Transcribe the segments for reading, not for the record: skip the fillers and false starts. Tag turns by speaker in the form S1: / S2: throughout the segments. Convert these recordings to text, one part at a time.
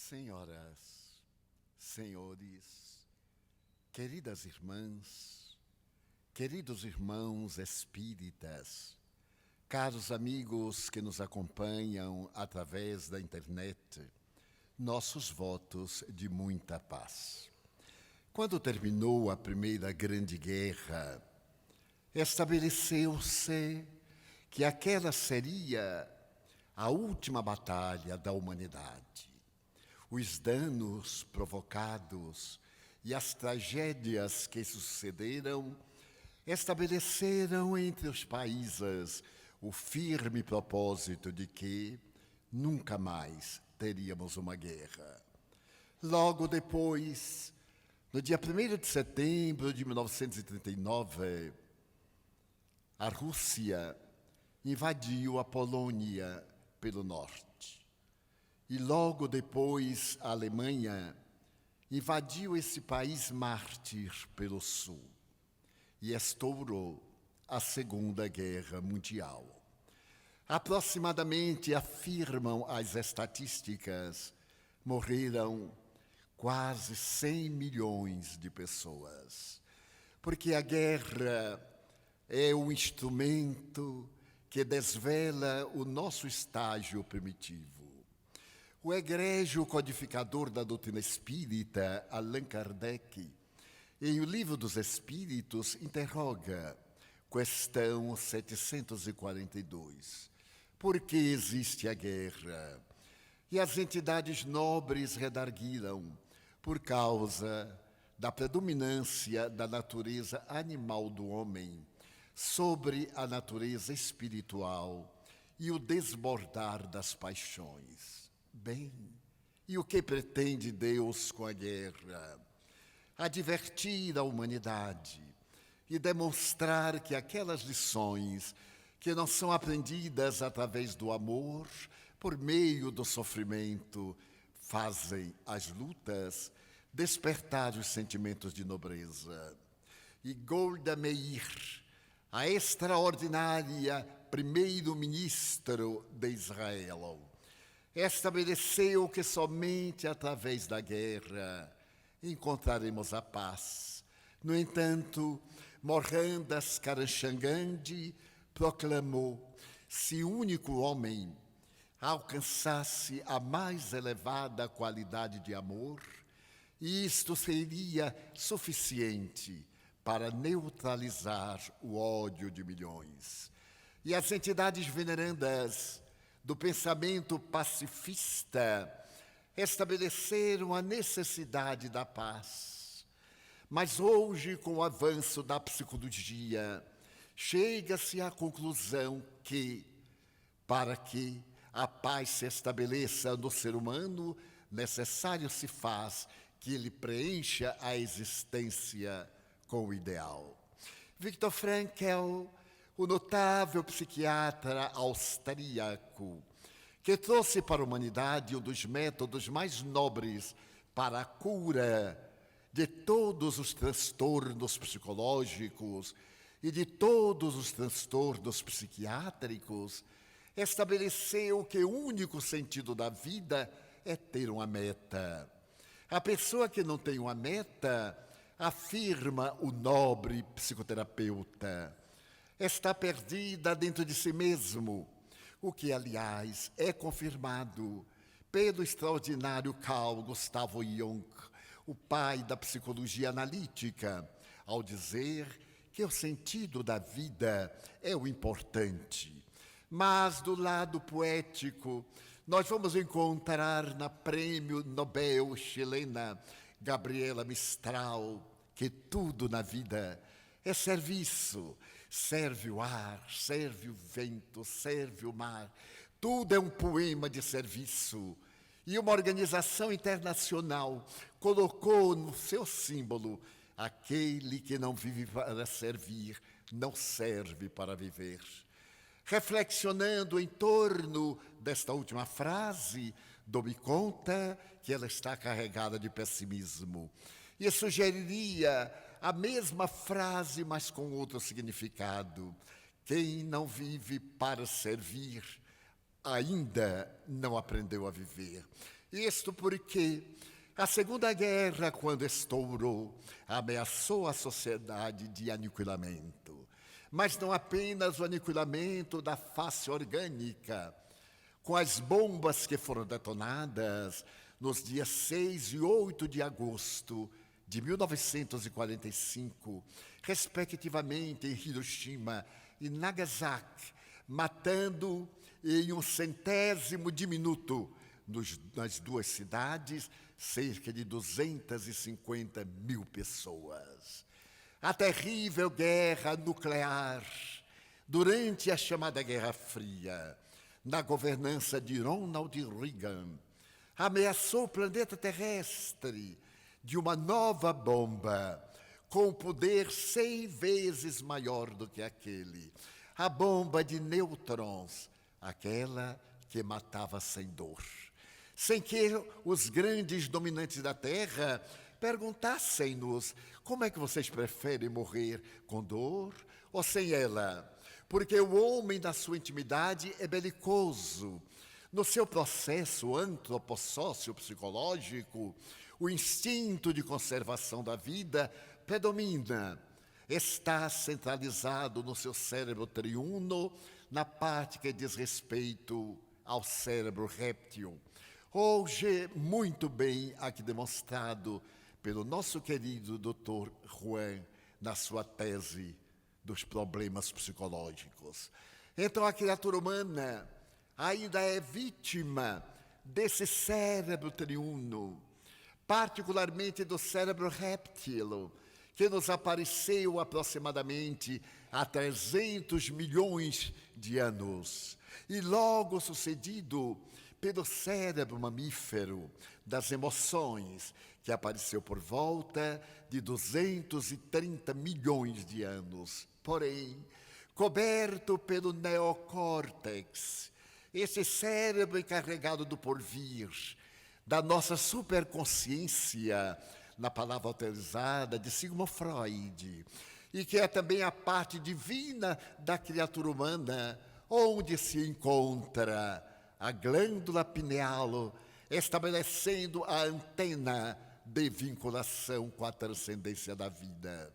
S1: Senhoras, senhores, queridas irmãs, queridos irmãos espíritas, caros amigos que nos acompanham através da internet, nossos votos de muita paz. Quando terminou a Primeira Grande Guerra, estabeleceu-se que aquela seria a última batalha da humanidade. Os danos provocados e as tragédias que sucederam estabeleceram entre os países o firme propósito de que nunca mais teríamos uma guerra. Logo depois, no dia 1º de setembro de 1939, a Rússia invadiu a Polônia pelo norte. E logo depois a Alemanha invadiu esse país mártir pelo sul. E estourou a Segunda Guerra Mundial. Aproximadamente, afirmam as estatísticas, morreram quase 100 milhões de pessoas. Porque a guerra é o instrumento que desvela o nosso estágio primitivo. O egrégio codificador da doutrina espírita, Allan Kardec, em O Livro dos Espíritos, interroga, questão 742. Por que existe a guerra? E as entidades nobres redarguiram, por causa da predominância da natureza animal do homem sobre a natureza espiritual e o desbordar das paixões. Bem, e o que pretende Deus com a guerra? Advertir a humanidade e demonstrar que aquelas lições que não são aprendidas através do amor, por meio do sofrimento, fazem as lutas despertar os sentimentos de nobreza. E Golda Meir, a extraordinária primeiro-ministro de Israel, estabeleceu que somente através da guerra encontraremos a paz. No entanto, Mohandas Karamchand proclamou: se o único homem alcançasse a mais elevada qualidade de amor, isto seria suficiente para neutralizar o ódio de milhões. E as entidades venerandas do pensamento pacifista estabeleceram a necessidade da paz. Mas hoje, com o avanço da psicologia, chega-se à conclusão que, para que a paz se estabeleça no ser humano, necessário se faz que ele preencha a existência com o ideal. Viktor Frankl, o notável psiquiatra austríaco, que trouxe para a humanidade um dos métodos mais nobres para a cura de todos os transtornos psicológicos e de todos os transtornos psiquiátricos, estabeleceu que o único sentido da vida é ter uma meta. A pessoa que não tem uma meta, afirma o nobre psicoterapeuta, está perdida dentro de si mesmo, o que, aliás, é confirmado pelo extraordinário Carl Gustav Jung, o pai da psicologia analítica, ao dizer que o sentido da vida é o importante. Mas, do lado poético, nós vamos encontrar na Prêmio Nobel chilena Gabriela Mistral que tudo na vida é serviço. Serve o ar, serve o vento, serve o mar. Tudo é um poema de serviço. E uma organização internacional colocou no seu símbolo: aquele que não vive para servir, não serve para viver. Reflexionando em torno desta última frase, dou-me conta que ela está carregada de pessimismo. E sugeriria a mesma frase, mas com outro significado: quem não vive para servir, ainda não aprendeu a viver. Isto porque a Segunda Guerra, quando estourou, ameaçou a sociedade de aniquilamento. Mas não apenas o aniquilamento da face orgânica, com as bombas que foram detonadas nos dias 6 e 8 de agosto de 1945, respectivamente em Hiroshima e Nagasaki, matando em um centésimo de minuto nas duas cidades cerca de 250 mil pessoas. A terrível guerra nuclear, durante a chamada Guerra Fria, na governança de Ronald Reagan, ameaçou o planeta terrestre de uma nova bomba, com poder 100 vezes maior do que aquele. A bomba de nêutrons, aquela que matava sem dor. Sem que os grandes dominantes da Terra perguntassem-nos: como é que vocês preferem morrer, com dor ou sem ela? Porque o homem, na sua intimidade, é belicoso. No seu processo antropossócio-psicológico, o instinto de conservação da vida predomina. Está centralizado no seu cérebro triuno, na parte que diz respeito ao cérebro réptil. Hoje, muito bem aqui demonstrado pelo nosso querido Dr. Juan, na sua tese dos problemas psicológicos. Então, a criatura humana ainda é vítima desse cérebro triuno, particularmente do cérebro réptil, que nos apareceu aproximadamente há 300 milhões de anos, e logo sucedido pelo cérebro mamífero das emoções, que apareceu por volta de 230 milhões de anos. Porém, coberto pelo neocórtex, esse cérebro encarregado do porvir, da nossa superconsciência, na palavra autorizada de Sigmund Freud, e que é também a parte divina da criatura humana, onde se encontra a glândula pineal, estabelecendo a antena de vinculação com a transcendência da vida.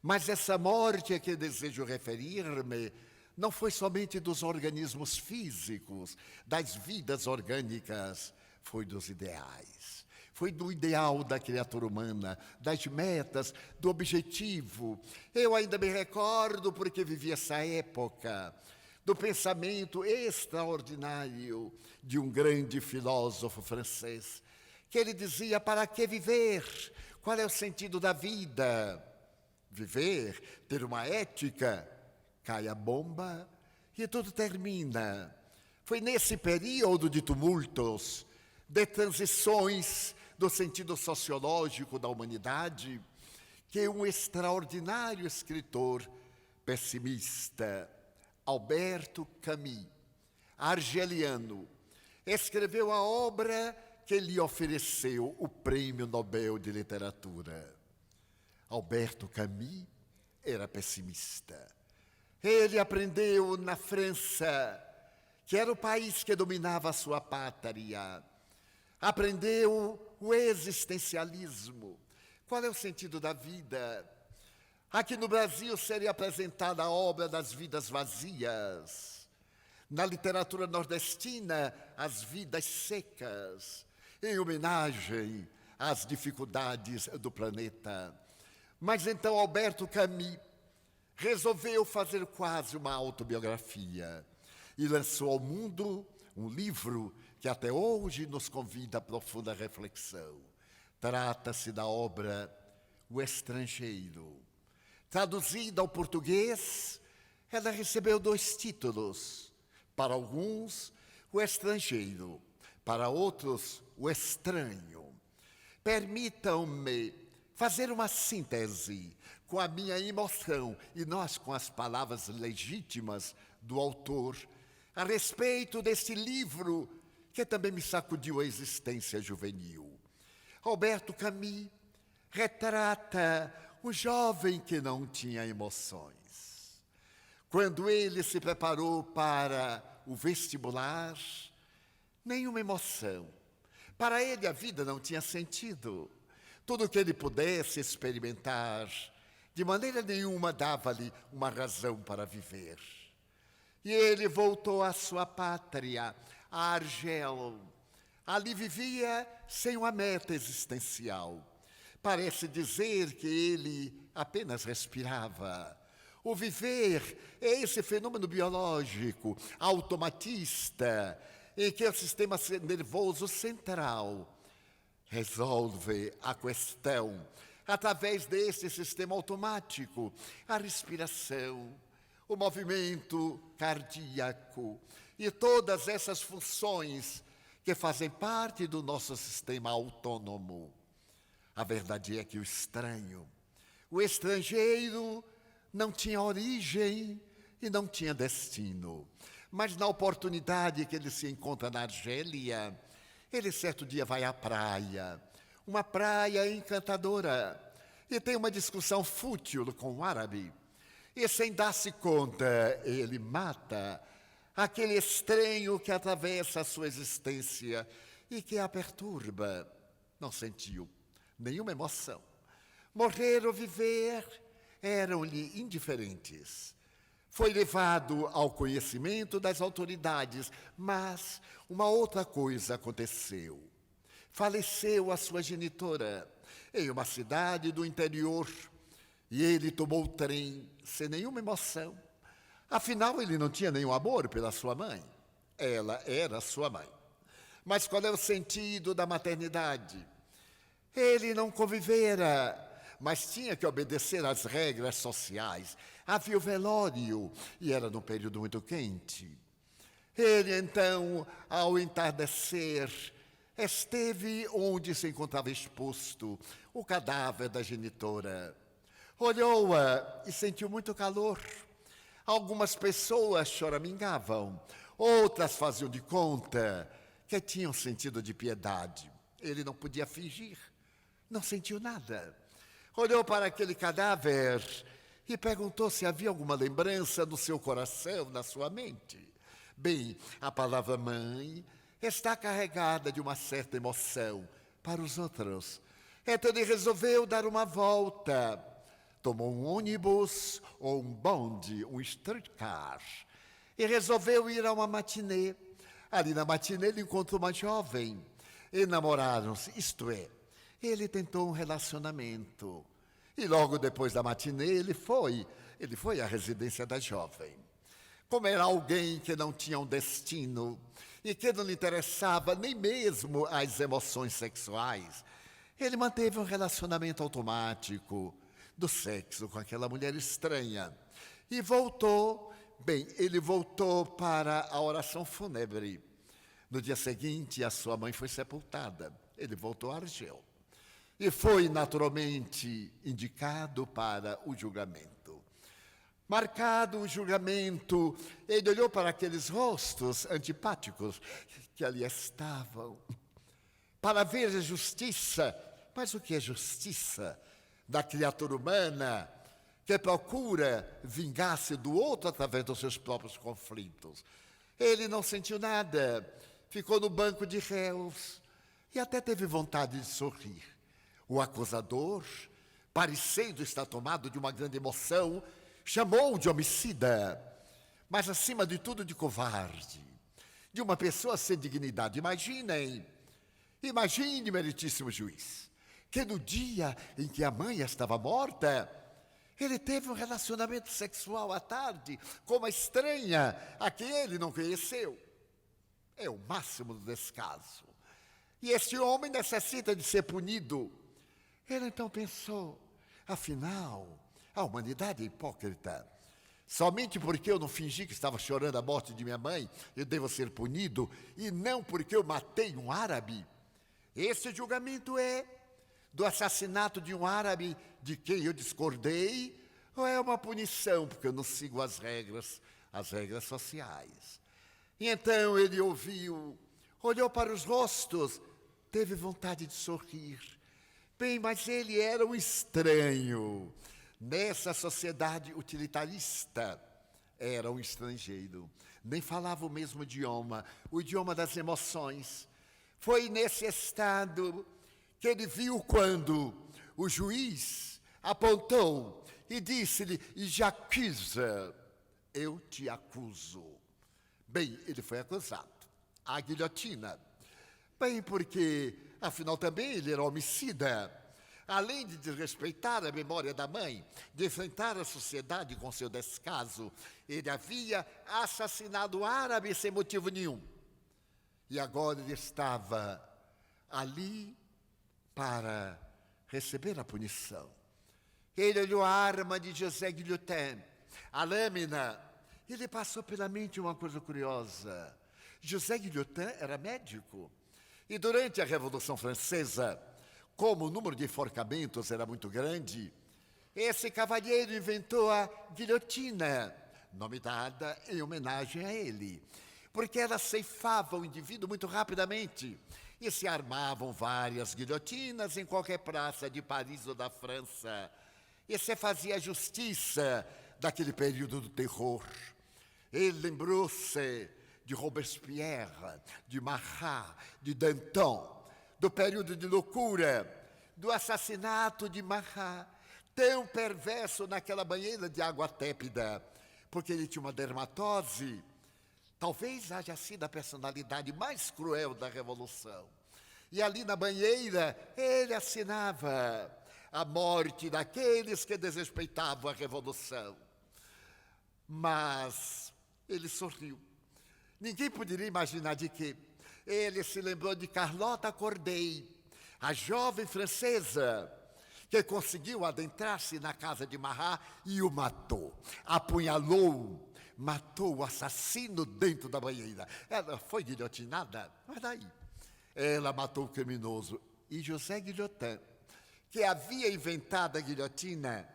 S1: Mas essa morte a que desejo referir-me não foi somente dos organismos físicos, das vidas orgânicas, foi dos ideais. Foi do ideal da criatura humana, das metas, do objetivo. Eu ainda me recordo, porque vivi essa época, do pensamento extraordinário de um grande filósofo francês, que ele dizia: para que viver? Qual é o sentido da vida? Viver, ter uma ética, cai a bomba e tudo termina. Foi nesse período de tumultos, de transições do sentido sociológico da humanidade, que um extraordinário escritor pessimista, Alberto Camus, argeliano, escreveu a obra que lhe ofereceu o Prêmio Nobel de Literatura. Alberto Camus era pessimista. Ele aprendeu na França, que era o país que dominava a sua pátria. Aprendeu o existencialismo. Qual é o sentido da vida? Aqui no Brasil seria apresentada a obra das vidas vazias. Na literatura nordestina, as vidas secas, em homenagem às dificuldades do planeta. Mas então Alberto Camus resolveu fazer quase uma autobiografia e lançou ao mundo um livro que até hoje nos convida a profunda reflexão. Trata-se da obra O Estrangeiro. Traduzida ao português, ela recebeu 2 títulos. Para alguns, O Estrangeiro. Para outros, O Estranho. Permitam-me fazer uma síntese com a minha emoção e nós com as palavras legítimas do autor a respeito desse livro que também me sacudiu a existência juvenil. Alberto Camus retrata o jovem que não tinha emoções. Quando ele se preparou para o vestibular, nenhuma emoção. Para ele, a vida não tinha sentido. Tudo que ele pudesse experimentar, de maneira nenhuma dava-lhe uma razão para viver. E ele voltou à sua pátria, a Argel. Ali vivia sem uma meta existencial. Parece dizer que ele apenas respirava. O viver é esse fenômeno biológico, automatista, em que o sistema nervoso central resolve a questão através desse sistema automático, a respiração, o movimento cardíaco e todas essas funções que fazem parte do nosso sistema autônomo. A verdade é que o estranho, o estrangeiro, não tinha origem e não tinha destino. Mas na oportunidade que ele se encontra na Argélia, ele certo dia vai à praia, uma praia encantadora, e tem uma discussão fútil com um árabe. E sem dar-se conta, ele mata aquele estranho que atravessa a sua existência e que a perturba. Não sentiu nenhuma emoção. Morrer ou viver eram-lhe indiferentes. Foi levado ao conhecimento das autoridades, mas uma outra coisa aconteceu. Faleceu a sua genitora em uma cidade do interior e ele tomou o trem sem nenhuma emoção. Afinal, ele não tinha nenhum amor pela sua mãe. Ela era sua mãe. Mas qual é o sentido da maternidade? Ele não convivera, mas tinha que obedecer às regras sociais. Havia o velório, e era num período muito quente. Ele, então, ao entardecer, esteve onde se encontrava exposto o cadáver da genitora. Olhou-a e sentiu muito calor. Algumas pessoas choramingavam, outras faziam de conta que tinham sentido de piedade. Ele não podia fingir, não sentiu nada. Olhou para aquele cadáver e perguntou se havia alguma lembrança no seu coração, na sua mente. Bem, a palavra mãe está carregada de uma certa emoção para os outros. Então ele resolveu dar uma volta. Tomou um ônibus ou um bonde, um streetcar, e resolveu ir a uma matinê. Ali na matinê ele encontrou uma jovem e namoraram-se, isto é, ele tentou um relacionamento. E logo depois da matinê ele foi à residência da jovem. Como era alguém que não tinha um destino e que não lhe interessava nem mesmo as emoções sexuais, ele manteve um relacionamento automático do sexo com aquela mulher estranha. E ele voltou para a oração fúnebre. No dia seguinte, a sua mãe foi sepultada. Ele voltou a Argel. E foi naturalmente indicado para o julgamento. Marcado o julgamento, ele olhou para aqueles rostos antipáticos que ali estavam, para ver a justiça. Mas o que é justiça? Da criatura humana que procura vingar-se do outro através dos seus próprios conflitos. Ele não sentiu nada, ficou no banco de réus e até teve vontade de sorrir. O acusador, parecendo estar tomado de uma grande emoção, chamou-o de homicida, mas acima de tudo de covarde, de uma pessoa sem dignidade. Imagine, meritíssimo juiz, que no dia em que a mãe estava morta, ele teve um relacionamento sexual à tarde com uma estranha a quem ele não conheceu. É o máximo do descaso. E este homem necessita de ser punido. Ele então pensou, afinal, a humanidade é hipócrita. Somente porque eu não fingi que estava chorando a morte de minha mãe, eu devo ser punido, e não porque eu matei um árabe. Esse julgamento é do assassinato de um árabe de quem eu discordei, ou é uma punição porque eu não sigo as regras sociais? E então ele olhou para os rostos, teve vontade de sorrir. Bem, mas ele era um estranho. Nessa sociedade utilitarista, era um estrangeiro. Nem falava o mesmo idioma, o idioma das emoções. Foi nesse estado que ele viu quando o juiz apontou e disse-lhe: J'accuse, eu te acuso. Bem, ele foi acusado à guilhotina. Bem, porque, afinal, também ele era homicida. Além de desrespeitar a memória da mãe, de enfrentar a sociedade com seu descaso, ele havia assassinado árabes sem motivo nenhum. E agora ele estava ali para receber a punição. Ele olhou a arma de José Guillotin, a lâmina. Ele passou pela mente uma coisa curiosa. José Guillotin era médico. E durante a Revolução Francesa, como o número de enforcamentos era muito grande, esse cavalheiro inventou a guilhotina, nome dada em homenagem a ele, porque ela ceifava o indivíduo muito rapidamente e se armavam várias guilhotinas em qualquer praça de Paris ou da França. E se fazia justiça daquele período do terror. Ele lembrou-se de Robespierre, de Marat, de Danton, do período de loucura, do assassinato de Marat, tão perverso naquela banheira de água tépida, porque ele tinha uma dermatose. Talvez haja sido a personalidade mais cruel da Revolução. E ali na banheira, ele assinava a morte daqueles que desrespeitavam a Revolução. Mas ele sorriu. Ninguém poderia imaginar de que ele se lembrou de Carlotta Corday, a jovem francesa que conseguiu adentrar-se na casa de Marat e o matou. Apunhalou, matou o assassino dentro da banheira. Ela foi guilhotinada, mas daí? Ela matou o criminoso. E José Guillotin, que havia inventado a guilhotina,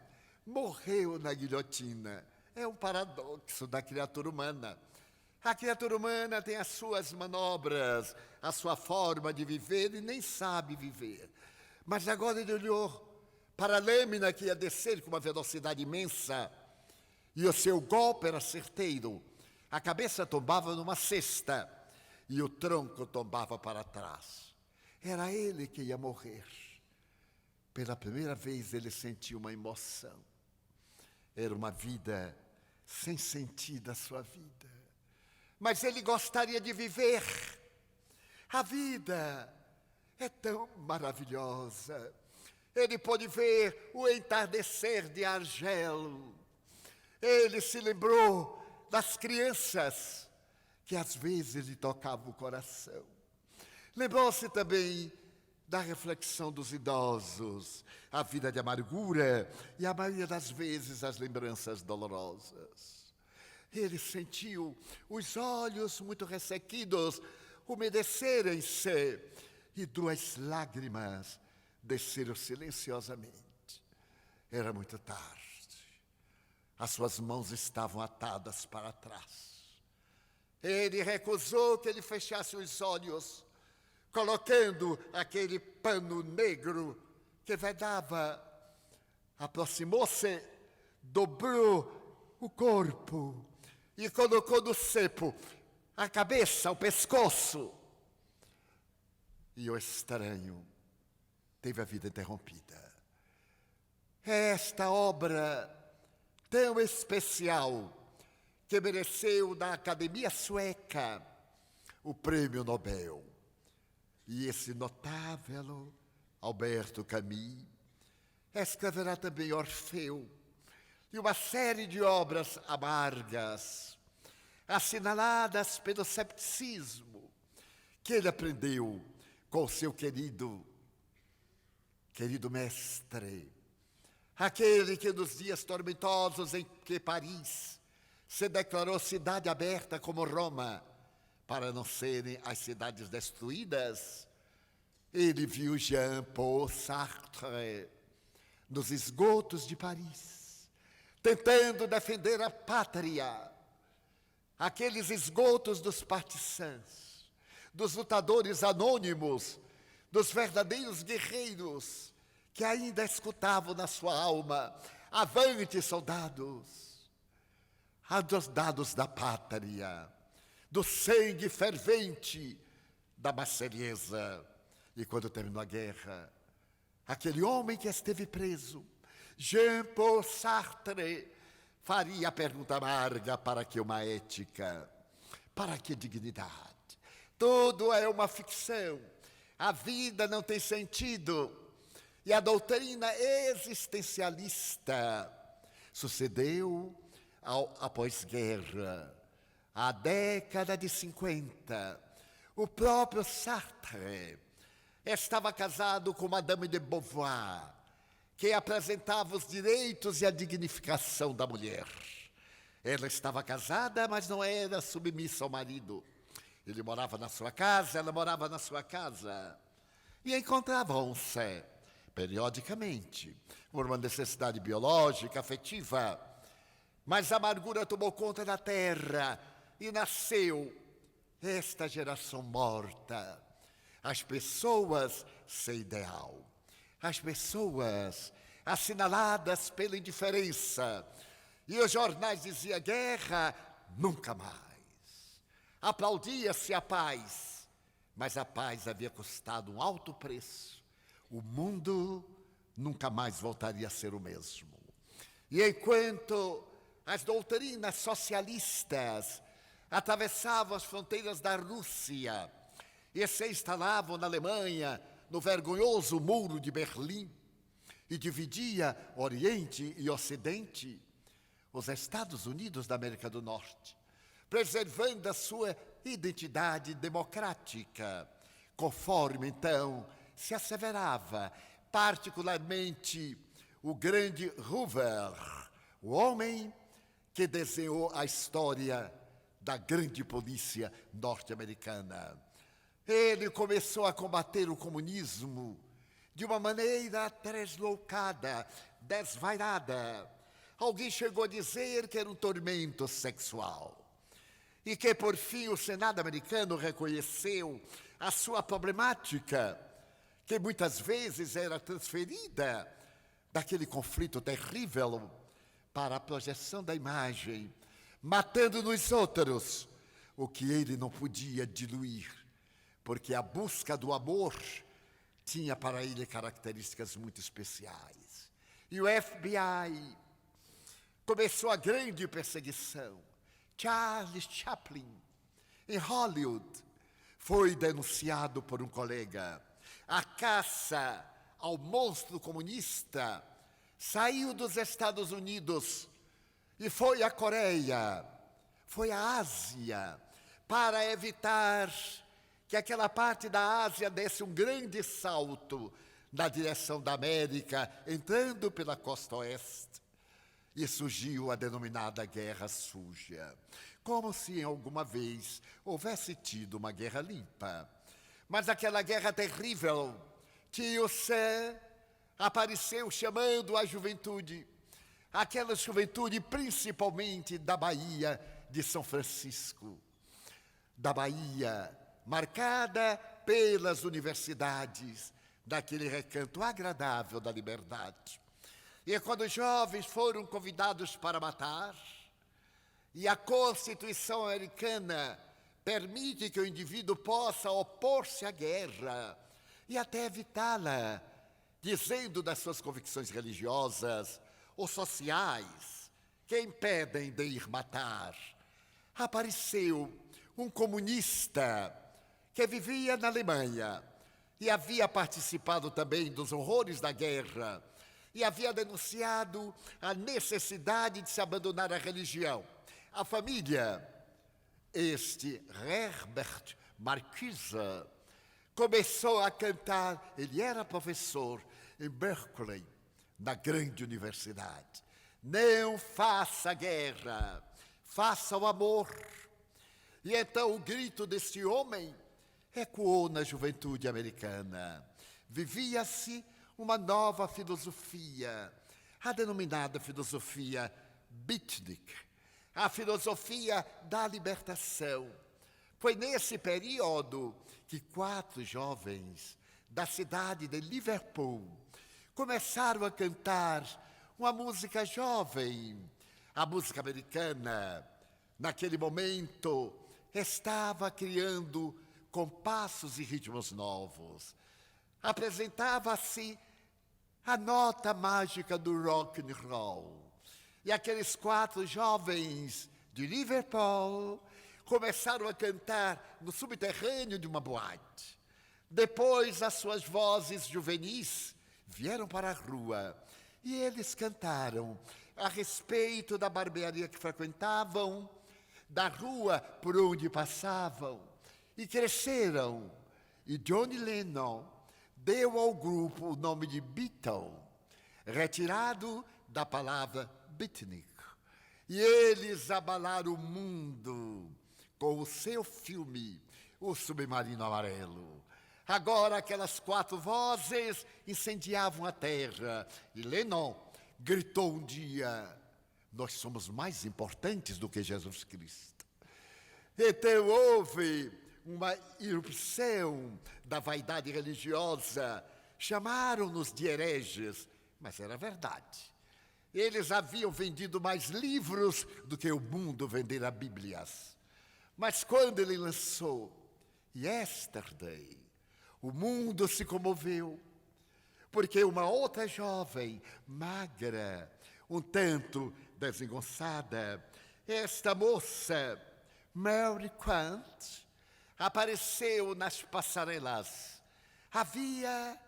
S1: morreu na guilhotina. É um paradoxo da criatura humana. A criatura humana tem as suas manobras, a sua forma de viver e nem sabe viver. Mas agora ele olhou para a lâmina que ia descer com uma velocidade imensa e o seu golpe era certeiro. A cabeça tombava numa cesta e o tronco tombava para trás. Era ele que ia morrer. Pela primeira vez ele sentiu uma emoção. Era uma vida sem sentido a sua vida. Mas ele gostaria de viver. A vida é tão maravilhosa. Ele pôde ver o entardecer de Argel. Ele se lembrou das crianças que às vezes lhe tocavam o coração. Lembrou-se também da reflexão dos idosos, a vida de amargura e a maioria das vezes as lembranças dolorosas. Ele sentiu os olhos muito ressequidos umedecerem-se e 2 lágrimas desceram silenciosamente. Era muito tarde. As suas mãos estavam atadas para trás. Ele recusou que ele fechasse os olhos, colocando aquele pano negro que vedava. Aproximou-se, dobrou o corpo e colocou no cepo a cabeça, o pescoço. E o estranho teve a vida interrompida. Esta obra tão especial que mereceu da Academia Sueca o Prêmio Nobel. E esse notável Alberto Camus escreverá também Orfeu e uma série de obras amargas, assinaladas pelo cepticismo, que ele aprendeu com seu querido mestre, aquele que nos dias tormentosos em que Paris se declarou cidade aberta como Roma, para não serem as cidades destruídas, ele viu Jean-Paul Sartre nos esgotos de Paris, tentando defender a pátria, aqueles esgotos dos partisans, dos lutadores anônimos, dos verdadeiros guerreiros que ainda escutavam na sua alma: avante, soldados, soldados da pátria, do sangue fervente da Marselhesa. E quando terminou a guerra, aquele homem que esteve preso, Jean-Paul Sartre, faria a pergunta amarga: para que uma ética? Para que dignidade? Tudo é uma ficção. A vida não tem sentido. E a doutrina existencialista sucedeu ao pós-guerra, a década de 50. O próprio Sartre estava casado com Madame de Beauvoir, que apresentava os direitos e a dignificação da mulher. Ela estava casada, mas não era submissa ao marido. Ele morava na sua casa, ela morava na sua casa. E encontravam-se, periodicamente, por uma necessidade biológica, afetiva. Mas a amargura tomou conta da terra e nasceu esta geração morta. As pessoas sem ideal. As pessoas assinaladas pela indiferença. E os jornais diziam: guerra, nunca mais. Aplaudia-se a paz, mas a paz havia custado um alto preço. O mundo nunca mais voltaria a ser o mesmo. E enquanto as doutrinas socialistas atravessavam as fronteiras da Rússia e se instalavam na Alemanha, no vergonhoso muro de Berlim, e dividia Oriente e Ocidente, os Estados Unidos da América do Norte, preservando a sua identidade democrática, conforme então se asseverava, particularmente o grande Hoover, o homem que desenhou a história da grande polícia norte-americana. Ele começou a combater o comunismo de uma maneira deslocada, desvairada. Alguém chegou a dizer que era um tormento sexual. E que, por fim, o Senado americano reconheceu a sua problemática, que muitas vezes era transferida daquele conflito terrível para a projeção da imagem, matando nos outros o que ele não podia diluir, porque a busca do amor tinha para ele características muito especiais. E o FBI começou a grande perseguição. Charles Chaplin, em Hollywood, foi denunciado por um colega. A caça ao monstro comunista saiu dos Estados Unidos e foi à Coreia, foi à Ásia, para evitar que aquela parte da Ásia desse um grande salto na direção da América, entrando pela costa oeste. E surgiu a denominada Guerra Suja, como se em alguma vez houvesse tido uma guerra limpa. Mas aquela guerra terrível, Tio-Sam apareceu chamando a juventude, aquela juventude principalmente da Bahia de São Francisco, da Bahia marcada pelas universidades, daquele recanto agradável da liberdade. E quando os jovens foram convidados para matar, e a Constituição americana permite que o indivíduo possa opor-se à guerra e até evitá-la, dizendo das suas convicções religiosas ou sociais que impedem de ir matar, apareceu um comunista que vivia na Alemanha e havia participado também dos horrores da guerra, e havia denunciado a necessidade de se abandonar a religião, a família. Este Herbert Marcuse começou a cantar. Ele era professor em Berkeley, na grande universidade. Não faça guerra, faça o amor. E então o grito deste homem ecoou na juventude americana. Vivia-se uma nova filosofia, a denominada filosofia beatnik, a filosofia da libertação. Foi nesse período que 4 jovens da cidade de Liverpool começaram a cantar uma música jovem. A música americana, naquele momento, estava criando compassos e ritmos novos. Apresentava-se a nota mágica do rock and roll. E aqueles 4 jovens de Liverpool começaram a cantar no subterrâneo de uma boate. Depois, as suas vozes juvenis vieram para a rua e eles cantaram a respeito da barbearia que frequentavam, da rua por onde passavam, e cresceram. E John Lennon deu ao grupo o nome de Beatle, retirado da palavra beatnik. E eles abalaram o mundo com o seu filme, O Submarino Amarelo. Agora aquelas 4 vozes incendiavam a terra. E Lennon gritou um dia: nós somos mais importantes do que Jesus Cristo. Então houve uma irrupção da vaidade religiosa. Chamaram-nos de hereges, mas era verdade. Eles haviam vendido mais livros do que o mundo vendera Bíblias. Mas quando ele lançou Yesterday, o mundo se comoveu, porque uma outra jovem, magra, um tanto desengonçada, esta moça, Mary Quant, apareceu nas passarelas. Havia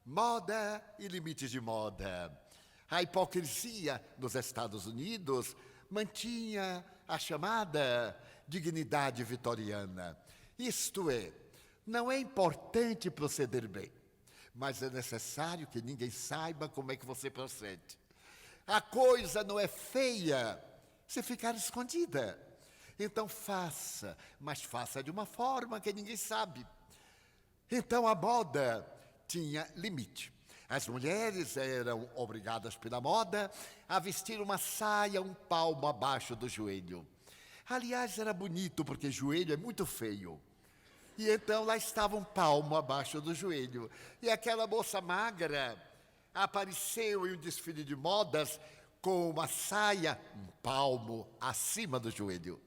S1: moda e limites de moda. A hipocrisia nos Estados Unidos mantinha a chamada dignidade vitoriana. Isto é, não é importante proceder bem, mas é necessário que ninguém saiba como é que você procede. A coisa não é feia se ficar escondida. Então faça, mas faça de uma forma que ninguém sabe. Então a moda tinha limite. As mulheres eram obrigadas pela moda a vestir uma saia um palmo abaixo do joelho. Aliás, era bonito, porque joelho é muito feio. E então lá estava um palmo abaixo do joelho. E aquela moça magra apareceu em um desfile de modas com uma saia um palmo acima do joelho.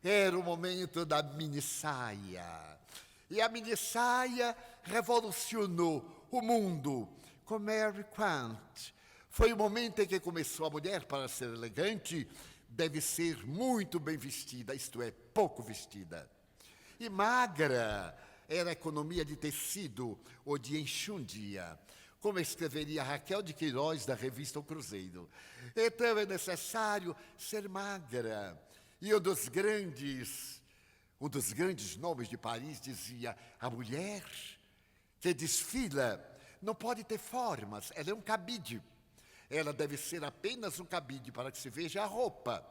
S1: Era o momento da mini saia. E a mini saia revolucionou o mundo com Mary Quant. Foi o momento em que começou a mulher, para ser elegante, deve ser muito bem vestida, isto é, pouco vestida. E magra era a economia de tecido ou de enxúndia, como escreveria Raquel de Queiroz, da revista O Cruzeiro. Então é necessário ser magra. E um dos grandes nomes de Paris dizia: a mulher que desfila não pode ter formas, ela é um cabide. Ela deve ser apenas um cabide para que se veja a roupa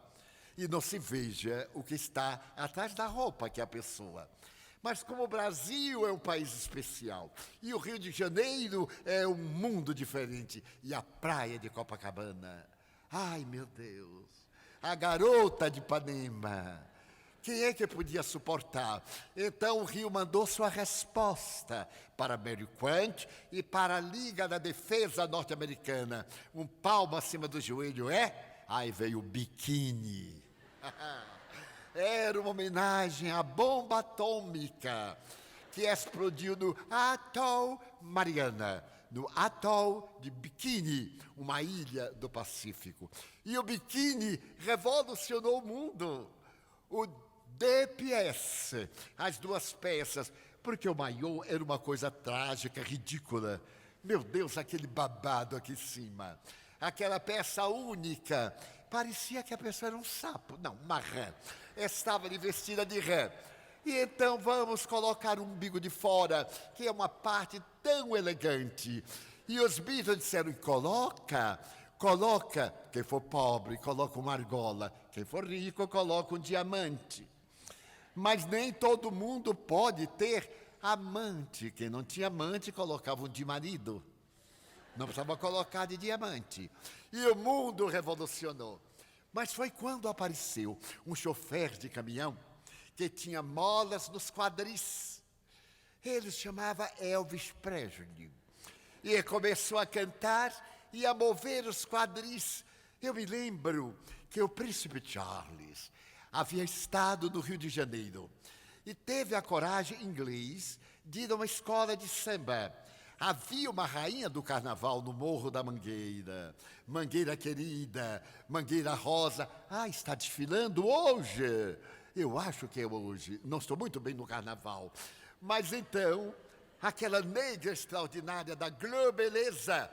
S1: e não se veja o que está atrás da roupa, que é a pessoa. Mas como o Brasil é um país especial e o Rio de Janeiro é um mundo diferente e a praia de Copacabana, ai meu Deus, a garota de Ipanema, quem é que podia suportar? Então o Rio mandou sua resposta para Mary Quant e para a Liga da Defesa Norte-Americana. Um palmo acima do joelho é? Aí veio o biquíni. Era uma homenagem à bomba atômica que explodiu no Atol Mariana, no atol de Bikini, uma ilha do Pacífico. E o biquíni revolucionou o mundo. O DPS, as 2 peças, porque o maiô era uma coisa trágica, ridícula. Meu Deus, aquele babado aqui em cima. Aquela peça única, parecia que a pessoa era um sapo, não, uma rã. Estava ali vestida de rã. E então vamos colocar o umbigo de fora, que é uma parte tão elegante. E os Beatles disseram: coloca, quem for pobre, coloca uma argola, quem for rico, coloca um diamante. Mas nem todo mundo pode ter amante. Quem não tinha amante, colocava um de marido. Não precisava colocar de diamante. E o mundo revolucionou. Mas foi quando apareceu um chofer de caminhão que tinha molas nos quadris. Ele se chamava Elvis Presley. E começou a cantar e a mover os quadris. Eu me lembro que o príncipe Charles havia estado no Rio de Janeiro. e teve a coragem, inglês, de ir a uma escola de samba. Havia uma rainha do carnaval no Morro da Mangueira, Mangueira Querida, Mangueira Rosa. Ah, está desfilando hoje? Eu acho que é hoje, não estou muito bem no carnaval. Mas então, aquela negra extraordinária da Globeleza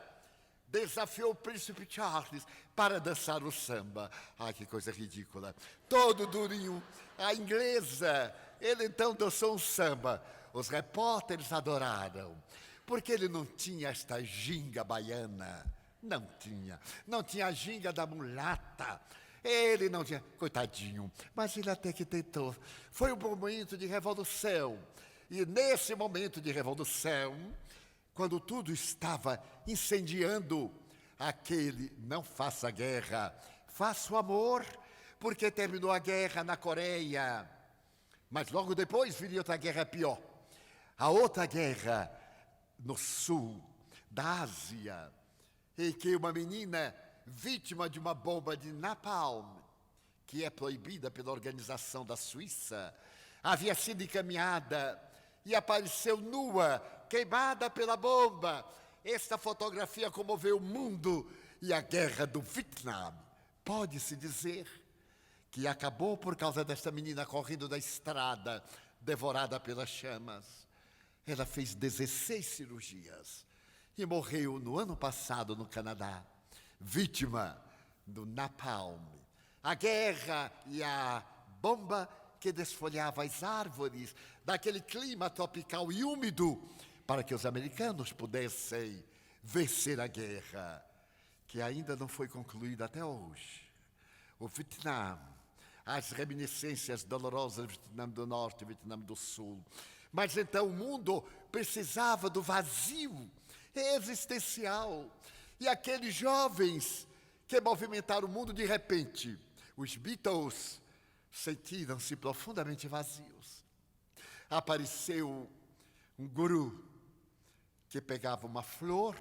S1: desafiou o príncipe Charles para dançar o samba. Ai, que coisa ridícula. Todo durinho. A inglesa, ele então dançou um samba. Os repórteres adoraram, porque ele não tinha esta ginga baiana. Não tinha. Não tinha a ginga da mulata. Ele não tinha. Coitadinho. Mas ele até que tentou. Foi um momento de revolução. E nesse momento de revolução, quando tudo estava incendiando, aquele não faça guerra, faça o amor, porque terminou a guerra na Coreia. Mas logo depois viria outra guerra pior. A outra guerra no sul da Ásia, em que uma menina vítima de uma bomba de napalm, que é proibida pela organização da Suíça, havia sido encaminhada e apareceu nua, queimada pela bomba. Esta fotografia comoveu o mundo e a guerra do Vietnã. Pode-se dizer que acabou por causa desta menina correndo da estrada, devorada pelas chamas. Ela fez 16 cirurgias e morreu no ano passado no Canadá, vítima do napalm. A guerra e a bomba que desfolhava as árvores daquele clima tropical e úmido para que os americanos pudessem vencer a guerra, que ainda não foi concluída até hoje. O Vietnã, as reminiscências dolorosas do Vietnã do Norte e Vietnã do Sul. Mas então o mundo precisava do vazio existencial. E aqueles jovens que movimentaram o mundo de repente, os Beatles, sentiram-se profundamente vazios. Apareceu um guru que pegava uma flor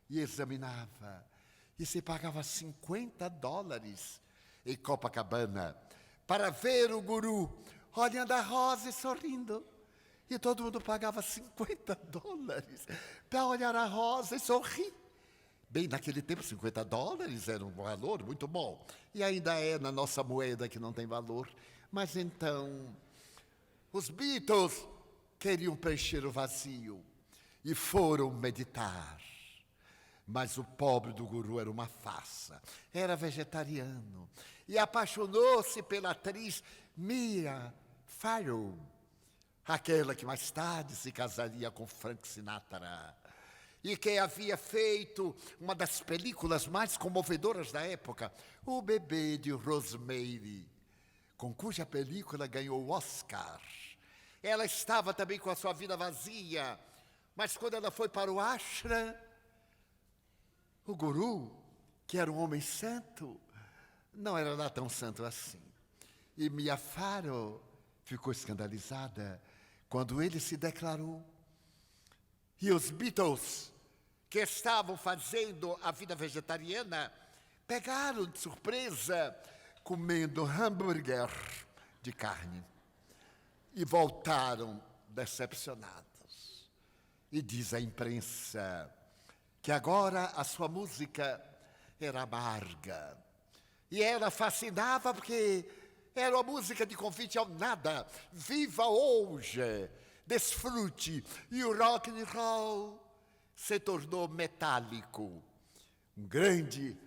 S1: e examinava. E se pagava $50 em Copacabana para ver o guru olhando a rosa e sorrindo. E todo mundo pagava $50 para olhar a rosa e sorrir. Bem, naquele tempo, $50 era um valor muito bom. E ainda é na nossa moeda que não tem valor. Mas então, os Beatles queriam preencher o vazio e foram meditar. Mas o pobre do guru era uma farsa. Era vegetariano. E apaixonou-se pela atriz Mia Farrow, aquela que mais tarde se casaria com Frank Sinatra e que havia feito uma das películas mais comovedoras da época, O Bebê de Rosemary, com cuja película ganhou o Oscar. Ela estava também com a sua vida vazia, mas quando ela foi para o ashram, o guru, que era um homem santo, não era lá tão santo assim. E Mia Farrow ficou escandalizada quando ele se declarou. E os Beatles, que estavam fazendo a vida vegetariana, pegaram de surpresa comendo hambúrguer de carne e voltaram decepcionados. E diz a imprensa que agora a sua música era amarga. E ela fascinava porque era uma música de convite ao nada. Viva hoje, desfrute. E o rock and roll se tornou metálico. Um grande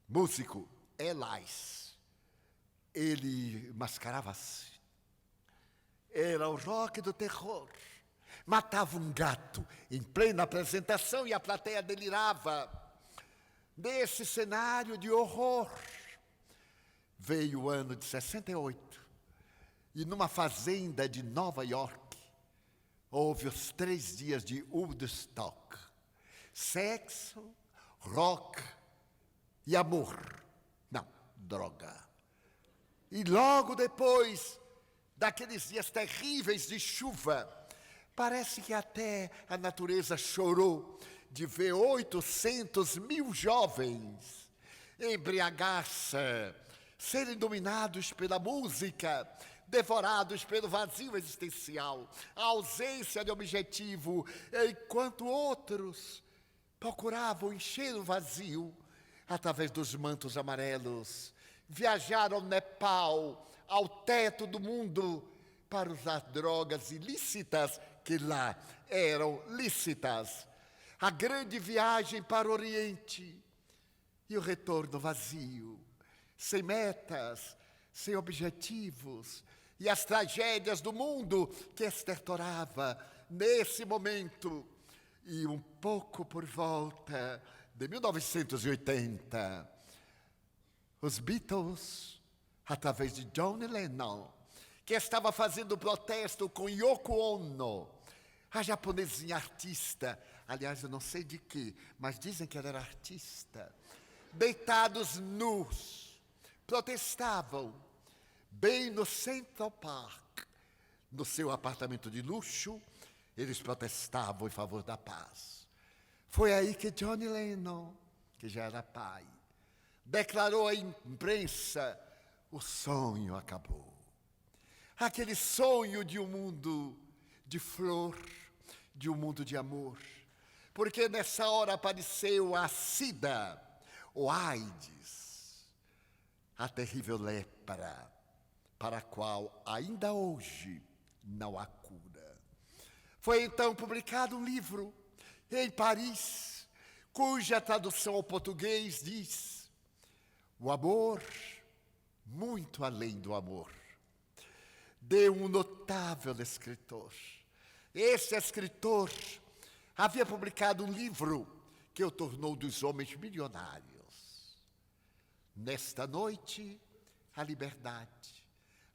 S1: músico, Elais, ele mascarava-se. Era o rock do terror. Matava um gato em plena apresentação e a plateia delirava. Nesse cenário de horror, veio o ano de 68 e numa fazenda de Nova York houve os 3 dias de Woodstock. Sexo, rock e amor. Não, droga. E logo depois daqueles dias terríveis de chuva, parece que até a natureza chorou de ver 800 mil jovens embriagar-se, serem dominados pela música devorados pelo vazio existencial, a ausência de objetivo, enquanto outros procuravam encher o vazio através dos mantos amarelos, viajaram ao Nepal, ao teto do mundo, para usar drogas ilícitas que lá eram lícitas. A grande viagem para o Oriente e o retorno vazio, sem metas, sem objetivos, e as tragédias do mundo que estertorava nesse momento. E um pouco por volta de 1980, os Beatles, através de John Lennon, que estava fazendo protesto com Yoko Ono, a japonesinha artista, aliás, eu não sei de quê, mas dizem que ela era artista, deitados nus, protestavam bem no Central Park, no seu apartamento de luxo, eles protestavam em favor da paz. Foi aí que Johnny Lennon, que já era pai, declarou à imprensa: o sonho acabou. Aquele sonho de um mundo de flor, de um mundo de amor. Porque nessa hora apareceu a SIDA, o AIDS, a terrível lepra, para a qual ainda hoje não há cura. Foi então publicado um livro em Paris, cuja tradução ao português diz: o amor, muito além do amor, de um notável escritor. Esse escritor havia publicado um livro que o tornou dos homens milionários. Nesta noite, a liberdade,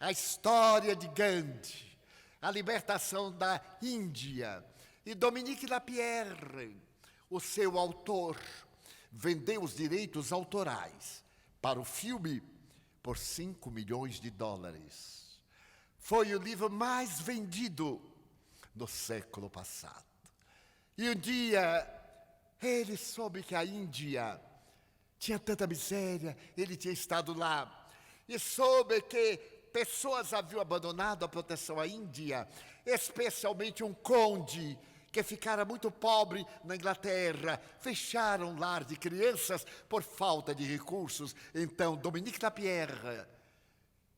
S1: a história de Gandhi, a libertação da Índia. E Dominique Lapierre, o seu autor, vendeu os direitos autorais para o filme por $5 milhões. Foi o livro mais vendido no século passado. E um dia, ele soube que a Índia tinha tanta miséria, ele tinha estado lá, e soube que pessoas haviam abandonado a proteção à Índia, especialmente um conde que ficara muito pobre na Inglaterra, fecharam um lar de crianças por falta de recursos. Então, Dominique Lapierre,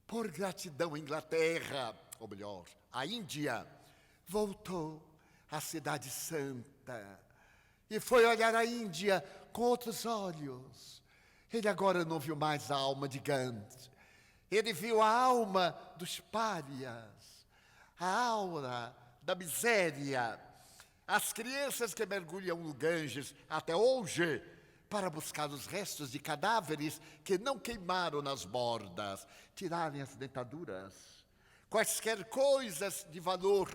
S1: por gratidão à Inglaterra, ou melhor, à Índia, voltou à Cidade Santa e foi olhar a Índia com outros olhos. Ele agora não viu mais a alma de Gandhi, ele viu a alma dos párias, a aura da miséria, as crianças que mergulham no Ganges até hoje para buscar os restos de cadáveres que não queimaram nas bordas, tirarem as dentaduras, quaisquer coisas de valor,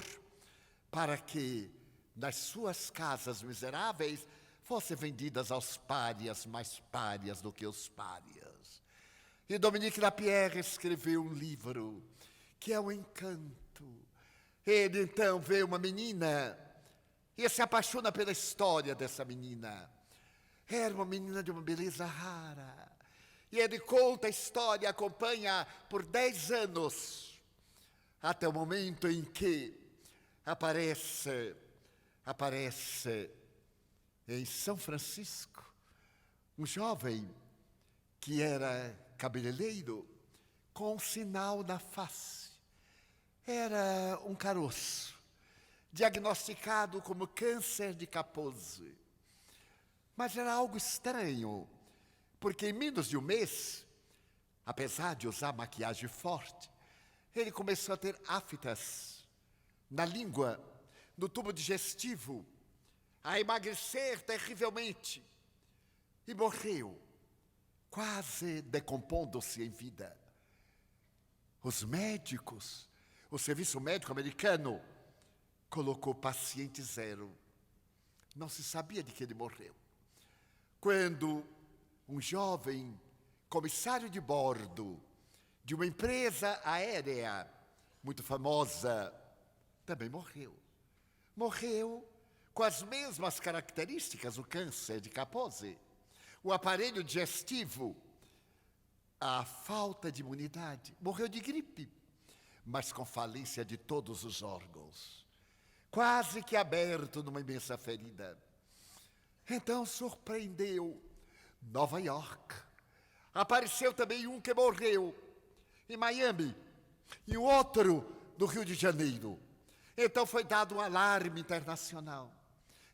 S1: para que nas suas casas miseráveis fossem vendidas aos párias, mais párias do que os párias. E Dominique Lapierre escreveu um livro que é um encanto. Ele então vê uma menina e se apaixona pela história dessa menina. Era uma menina de uma beleza rara. E ele conta a história, acompanha por 10 anos, até o momento em que aparece em São Francisco um jovem que era cabeleireiro com um sinal na face. Era um caroço, diagnosticado como câncer de Kaposi. Mas era algo estranho, porque em menos de um mês, apesar de usar maquiagem forte, ele começou a ter aftas na língua, no tubo digestivo, a emagrecer terrivelmente e morreu, quase decompondo-se em vida. Os médicos, o serviço médico americano, colocou paciente zero. Não se sabia de que ele morreu. Quando um jovem comissário de bordo de uma empresa aérea muito famosa também morreu. Morreu com as mesmas características, o câncer de Kaposi, o aparelho digestivo, a falta de imunidade. Morreu de gripe. mas com falência de todos os órgãos, quase que aberto numa imensa ferida. Então surpreendeu Nova York. Apareceu também um que morreu em Miami e o outro no Rio de Janeiro. Então foi dado um alarme internacional.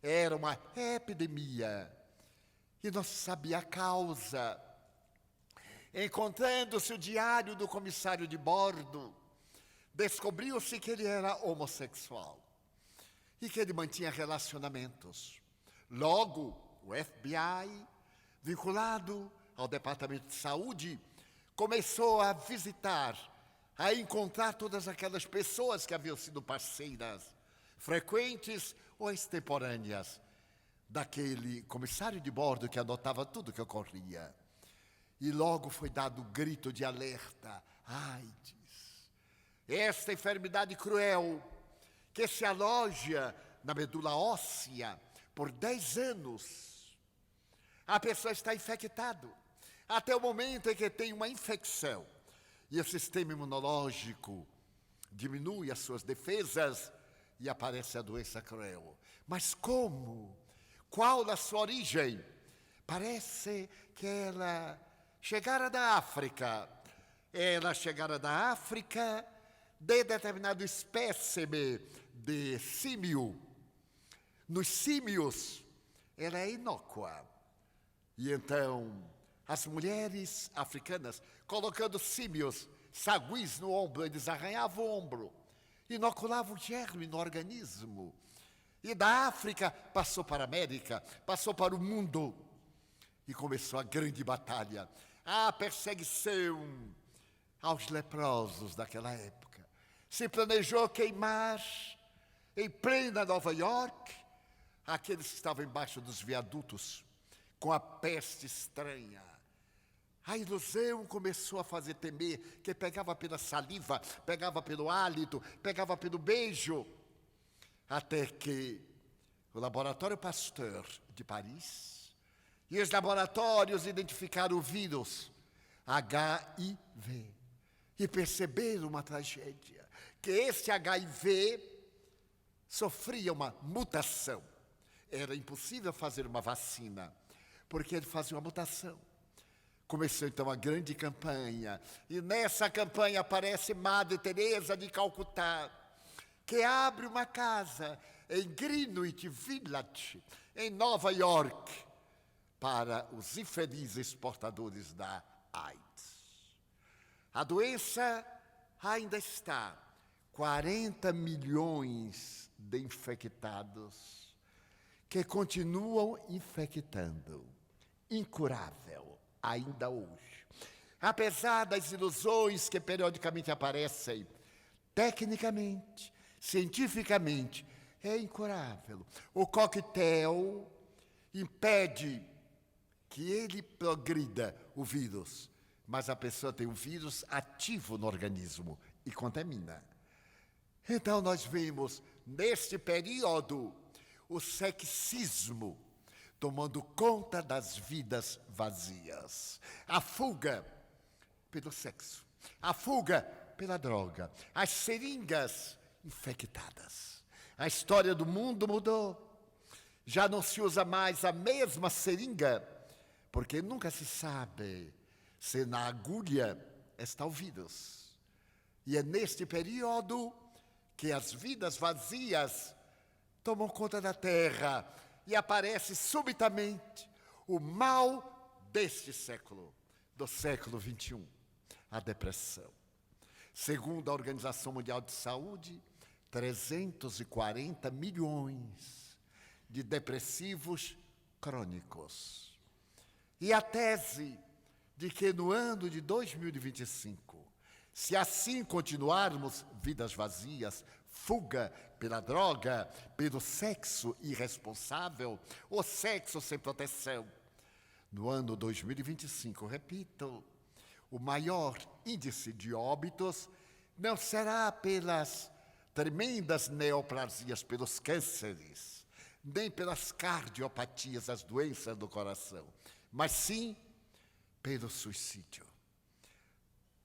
S1: Era uma epidemia e não se sabia a causa. Encontrando-se o diário do comissário de bordo, descobriu-se que ele era homossexual e que ele mantinha relacionamentos. Logo, o FBI, vinculado ao Departamento de Saúde, começou a visitar, a encontrar todas aquelas pessoas que haviam sido parceiras, frequentes ou extemporâneas, daquele comissário de bordo que anotava tudo o que ocorria. E logo foi dado o grito de alerta: AIDS. Esta enfermidade cruel que se aloja na medula óssea por 10 anos. A pessoa está infectada até o momento em que tem uma infecção e o sistema imunológico diminui as suas defesas e aparece a doença cruel. Mas como? Qual a sua origem? Parece que ela chegara da África. Ela chegara da África de determinado espécime de símio. Nos símios, ela é inócua. E então, as mulheres africanas, colocando símios saguis no ombro, eles arranhavam o ombro, inoculavam o germe no organismo. E da África passou para a América, passou para o mundo. E começou a grande batalha, a perseguição aos leprosos daquela época. Se planejou queimar em plena Nova York aqueles que estavam embaixo dos viadutos com a peste estranha. A ilusão começou a fazer temer, que pegava pela saliva, pegava pelo hálito, pegava pelo beijo, até que o Laboratório Pasteur de Paris e os laboratórios identificaram o vírus HIV e perceberam uma tragédia, que este HIV sofria uma mutação. Era impossível fazer uma vacina, porque ele fazia uma mutação. Começou então a grande campanha, e nessa campanha aparece Madre Teresa de Calcutá, que abre uma casa em Greenwich Village, em Nova York, para os infelizes portadores da AIDS. A doença ainda está, 40 milhões de infectados que continuam infectando, incurável ainda hoje. Apesar das ilusões que periodicamente aparecem, tecnicamente, cientificamente, é incurável. O coquetel impede que ele progrida o vírus, mas a pessoa tem um vírus ativo no organismo e contamina. Então nós vemos, neste período, o sexismo tomando conta das vidas vazias. A fuga pelo sexo, a fuga pela droga, as seringas infectadas. A história do mundo mudou. Já não se usa mais a mesma seringa, porque nunca se sabe se na agulha está o vírus. E é neste período que as vidas vazias tomam conta da terra e aparece subitamente o mal deste século, do século XXI, a depressão. Segundo a Organização Mundial de Saúde, 340 milhões de depressivos crônicos. E a tese de que no ano de 2025, se assim continuarmos, vidas vazias, fuga pela droga, pelo sexo irresponsável, o sexo sem proteção. No ano 2025, repito, o maior índice de óbitos não será pelas tremendas neoplasias, pelos cânceres, nem pelas cardiopatias, as doenças do coração, mas sim pelo suicídio.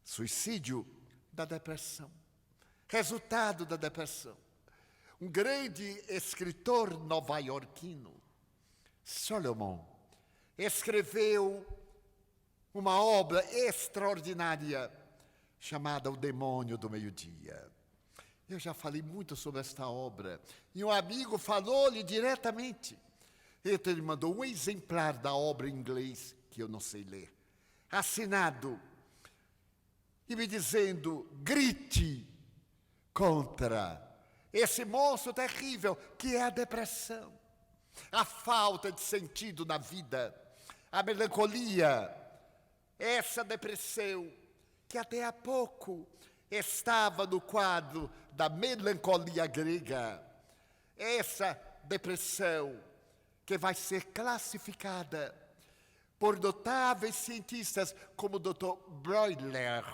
S1: Suicídio da depressão. resultado da depressão. Um grande escritor nova-iorquino, Solomon, escreveu uma obra extraordinária chamada O Demônio do Meio-Dia. Eu já falei muito sobre esta obra e um amigo falou-lhe diretamente. Então ele mandou um exemplar da obra em inglês, que eu não sei ler, assinado, e me dizendo: grite contra esse monstro terrível que é a depressão, a falta de sentido na vida, a melancolia, essa depressão que até há pouco estava no quadro da melancolia grega, essa depressão que vai ser classificada por notáveis cientistas como o Dr. Breuer,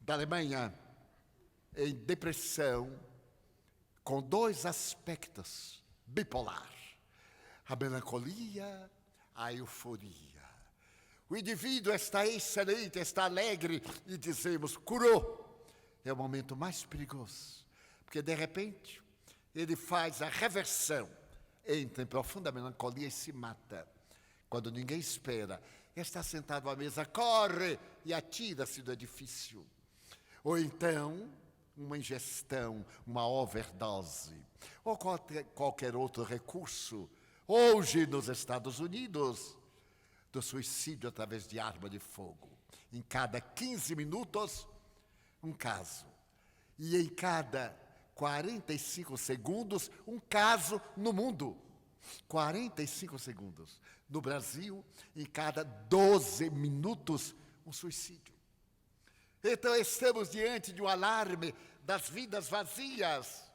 S1: da Alemanha, em depressão com dois aspectos: bipolar, a melancolia, a euforia. O indivíduo está excelente, está alegre e dizemos: curou. É o momento mais perigoso, porque de repente ele faz a reversão, entra em profunda melancolia e se mata. Quando ninguém espera, está sentado à mesa, corre e atira-se do edifício. Ou então, uma ingestão, uma overdose, ou qualquer outro recurso. Hoje, nos Estados Unidos, do suicídio através de arma de fogo. Em cada 15 minutos, um caso. E em cada 45 segundos, um caso no mundo. 45 segundos. No Brasil, em cada 12 minutos, um suicídio. Então, estamos diante de um alarme das vidas vazias.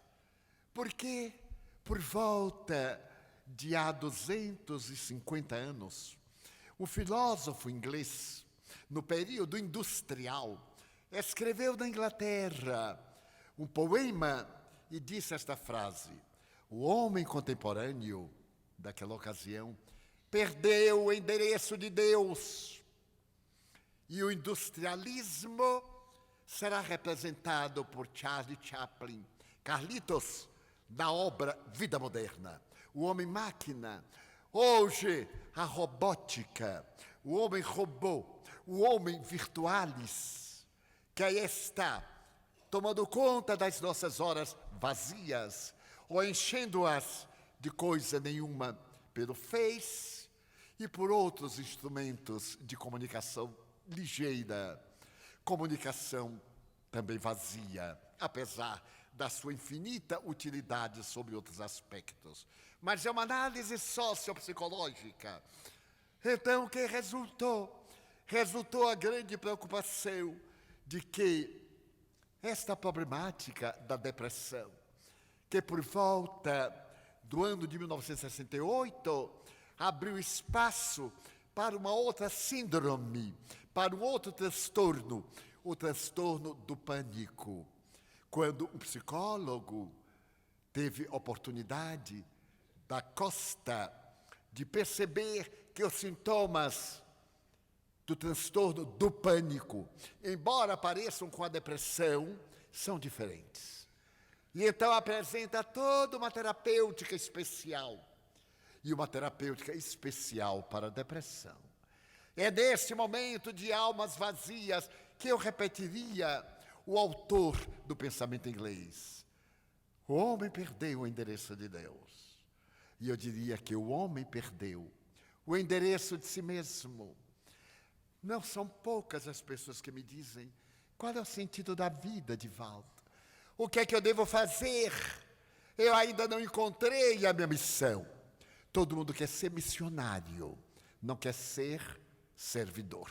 S1: Porque, por volta de há 250 anos, um filósofo inglês, no período industrial, escreveu na Inglaterra um poema e disse esta frase: o homem contemporâneo daquela ocasião perdeu o endereço de Deus e o industrialismo será representado por Charlie Chaplin, Carlitos, na obra Vida Moderna. O homem-máquina, hoje a robótica, o homem-robô, o homem virtualis, que aí está, tomando conta das nossas horas vazias, ou enchendo-as de coisa nenhuma pelo Face e por outros instrumentos de comunicação ligeira, comunicação também vazia, apesar da sua infinita utilidade sobre outros aspectos. Mas é uma análise sociopsicológica. Então, o que resultou? Resultou a grande preocupação de que esta problemática da depressão, que por volta do ano de 1968 abriu espaço para uma outra síndrome, para um outro transtorno, o transtorno do pânico. Quando um psicólogo teve oportunidade da Costa de perceber que os sintomas do transtorno do pânico, embora apareçam com a depressão, são diferentes. E então apresenta toda uma terapêutica especial, e uma terapêutica especial para a depressão. É nesse momento de almas vazias que eu repetiria o autor do pensamento inglês. O homem perdeu o endereço de Deus. E eu diria que o homem perdeu o endereço de si mesmo. Não são poucas as pessoas que me dizem: qual é o sentido da vida, Divaldo? O que é que eu devo fazer? Eu ainda não encontrei a minha missão. Todo mundo quer ser missionário, não quer ser servidor.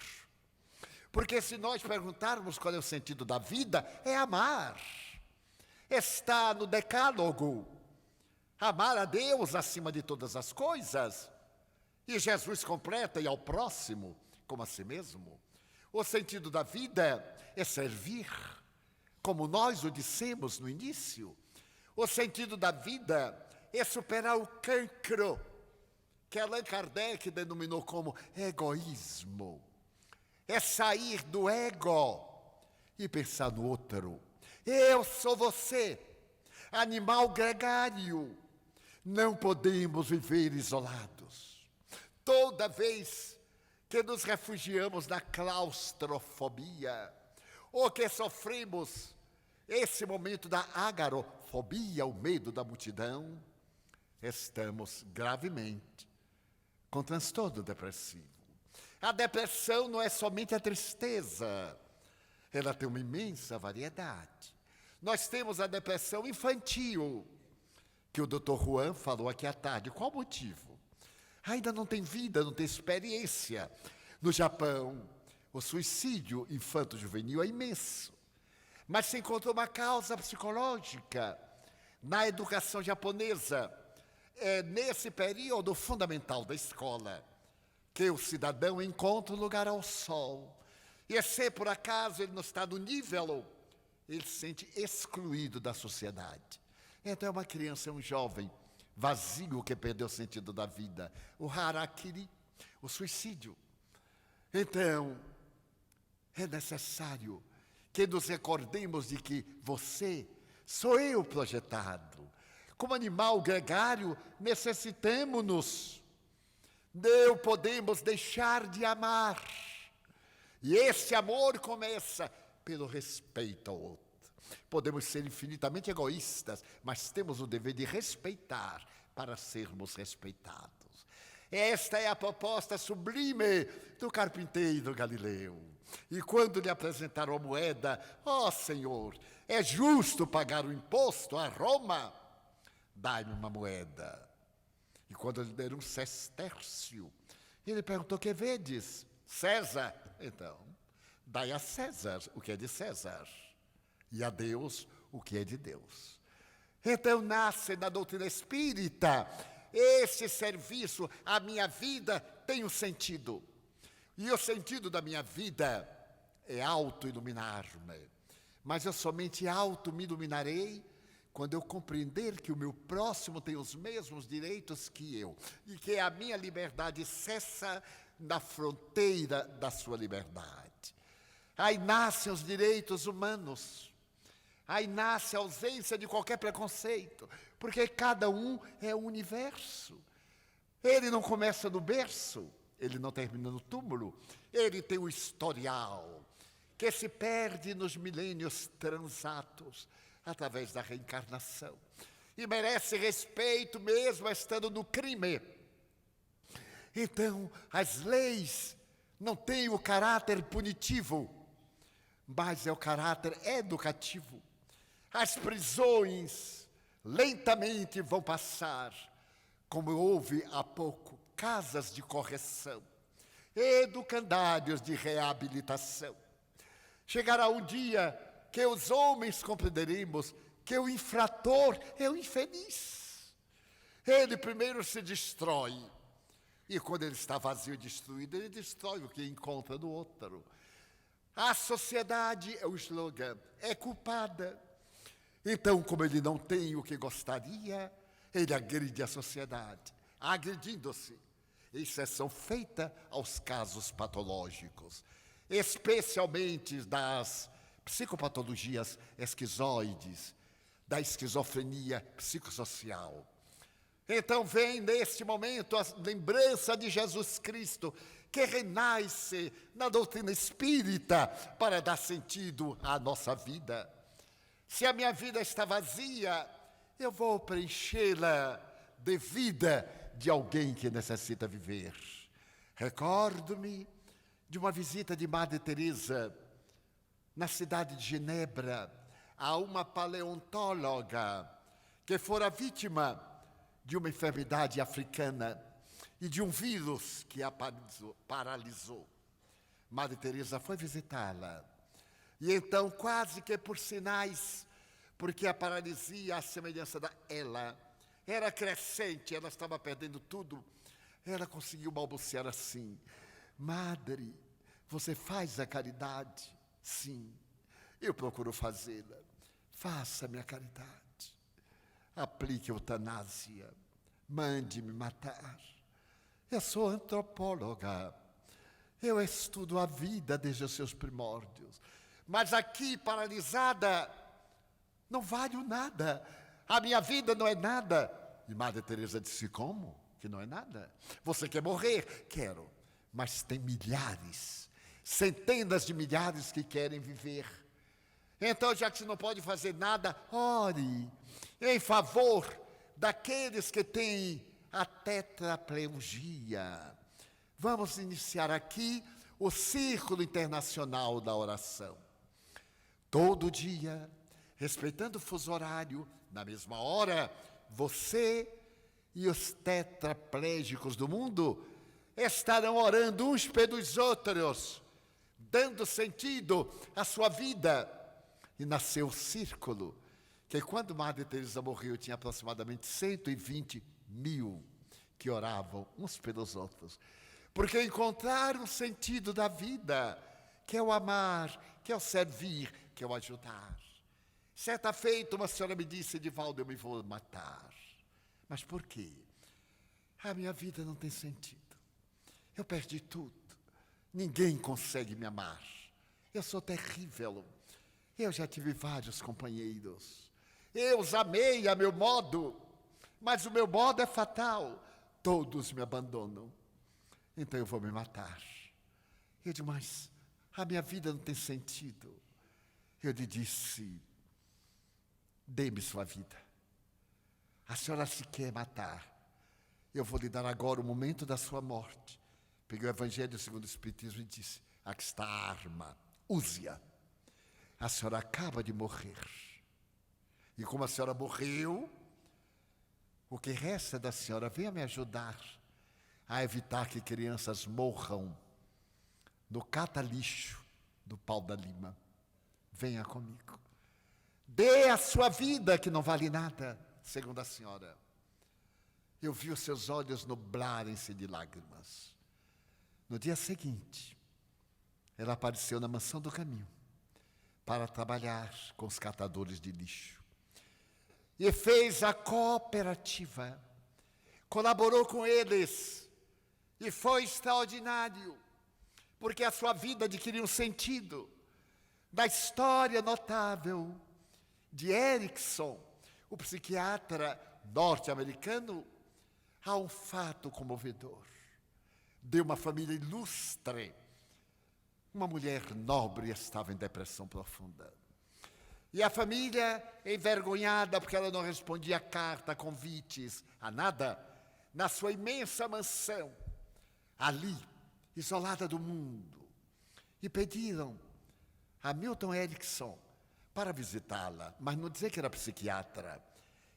S1: Porque se nós perguntarmos qual é o sentido da vida, é amar. Está no decálogo. Amar a Deus acima de todas as coisas. E Jesus completa: e ao próximo como a si mesmo. O sentido da vida é servir, como nós o dissemos no início. O sentido da vida é superar o cancro, que Allan Kardec denominou como egoísmo. É sair do ego e pensar no outro. Eu sou você, animal gregário. Não podemos viver isolados. Toda vez que nos refugiamos na claustrofobia, ou que sofremos esse momento da agorafobia, o medo da multidão, estamos gravemente com transtorno depressivo. A depressão não é somente a tristeza, ela tem uma imensa variedade. Nós temos a depressão infantil, que o Dr. Juan falou aqui à tarde. Qual o motivo? Ainda não tem vida, não tem experiência. No Japão, o suicídio infanto-juvenil é imenso. Mas se encontrou uma causa psicológica na educação japonesa. É nesse período fundamental da escola que o cidadão encontra um lugar ao sol. E se por acaso ele não está no nível, ele se sente excluído da sociedade. Então é uma criança, é um jovem vazio que perdeu o sentido da vida. O harakiri, o suicídio. Então, é necessário que nos recordemos de que você, sou eu projetado. Como animal gregário, necessitamos-nos. Não podemos deixar de amar. E esse amor começa pelo respeito ao outro. Podemos ser infinitamente egoístas, mas temos o dever de respeitar para sermos respeitados. Esta é a proposta sublime do carpinteiro Galileu. E quando lhe apresentaram a moeda, ó Senhor, é justo pagar o imposto a Roma? Dai-me uma moeda. E quando lhe deram um sestércio, ele perguntou: que vedes? César. Então, dai a César o que é de César, e a Deus o que é de Deus. Então nasce na doutrina espírita esse serviço. A minha vida tem um sentido. E o sentido da minha vida é auto-iluminar-me. Mas eu somente auto-me iluminarei quando eu compreender que o meu próximo tem os mesmos direitos que eu. E que a minha liberdade cessa na fronteira da sua liberdade. Aí nascem os direitos humanos. Aí nasce a ausência de qualquer preconceito, porque cada um é um universo. Ele não começa no berço, ele não termina no túmulo, ele tem um historial que se perde nos milênios transatos, através da reencarnação. E merece respeito mesmo estando no crime. Então, as leis não têm o caráter punitivo, mas é o caráter educativo. As prisões lentamente vão passar, como houve há pouco, casas de correção, educandários de reabilitação. Chegará um dia que os homens compreenderemos que o infrator é o infeliz. Ele primeiro se destrói, e quando ele está vazio e destruído, ele destrói o que encontra no outro. A sociedade, é o slogan, é culpada. Então, como ele não tem o que gostaria, ele agride a sociedade, agredindo-se. Exceção feita aos casos patológicos, especialmente das psicopatologias esquizoides, da esquizofrenia psicossocial. Então vem neste momento a lembrança de Jesus Cristo, que renasce na doutrina espírita para dar sentido à nossa vida. Se a minha vida está vazia, eu vou preenchê-la de vida de alguém que necessita viver. Recordo-me de uma visita de Madre Teresa na cidade de Genebra a uma paleontóloga que fora vítima de uma enfermidade africana e de um vírus que a paralisou. Madre Teresa foi visitá-la. E então, quase que por sinais, porque a paralisia, a semelhança dela, era crescente, ela estava perdendo tudo, ela conseguiu balbuciar assim: Madre, você faz a caridade? Sim, eu procuro fazê-la. Faça-me a caridade. Aplique a eutanásia. Mande-me matar. Eu sou antropóloga. Eu estudo a vida desde os seus primórdios. Mas aqui, paralisada, Não valho nada. A minha vida não é nada. E Madre Teresa disse, como? Que não é nada? Você quer morrer? Quero. Mas tem milhares, centenas de milhares que querem viver. Então, já que você não pode fazer nada, ore em favor daqueles que têm a tetraplegia. Vamos iniciar aqui o Círculo Internacional da Oração. Todo dia, respeitando o fuso horário, na mesma hora, você e os tetraplégicos do mundo estarão orando uns pelos outros, dando sentido à sua vida. E nasceu o círculo, que quando Madre Teresa morreu, tinha aproximadamente 120 mil que oravam uns pelos outros. Porque encontraram o sentido da vida, que é o amar, que é o servir, que é o ajudar. Certa feita, uma senhora me disse, Edivaldo, eu me vou matar. Mas por quê? A minha vida não tem sentido. Eu perdi tudo. Ninguém consegue me amar. Eu sou terrível. Eu já tive vários companheiros. Eu os amei a meu modo, mas o meu modo é fatal. Todos me abandonam. Então eu vou me matar. Eu disse, mas a minha vida não tem sentido. Eu lhe disse, dê-me sua vida. A senhora se quer matar. Eu vou lhe dar agora o momento da sua morte. Peguei o Evangelho segundo o Espiritismo e disse, aqui está a arma, use-a. A senhora acaba de morrer. E como a senhora morreu, o que resta da senhora, venha me ajudar a evitar que crianças morram no cata-lixo do Pau da Lima. Venha comigo. Dê a sua vida, que não vale nada, segundo a senhora. Eu vi os seus olhos nublarem-se de lágrimas. No dia seguinte, ela apareceu na Mansão do Caminho para trabalhar com os catadores de lixo. E fez a cooperativa, colaborou com eles, e foi extraordinário, porque a sua vida adquiriu um sentido da história notável de Erickson, o psiquiatra norte-americano. Há um fato comovedor de uma família ilustre. Uma mulher nobre estava em depressão profunda. E a família, envergonhada, porque ela não respondia a carta, a convites, a nada, na sua imensa mansão, ali, isolada do mundo, e pediram a Milton Erickson para visitá-la, mas não dizer que era psiquiatra.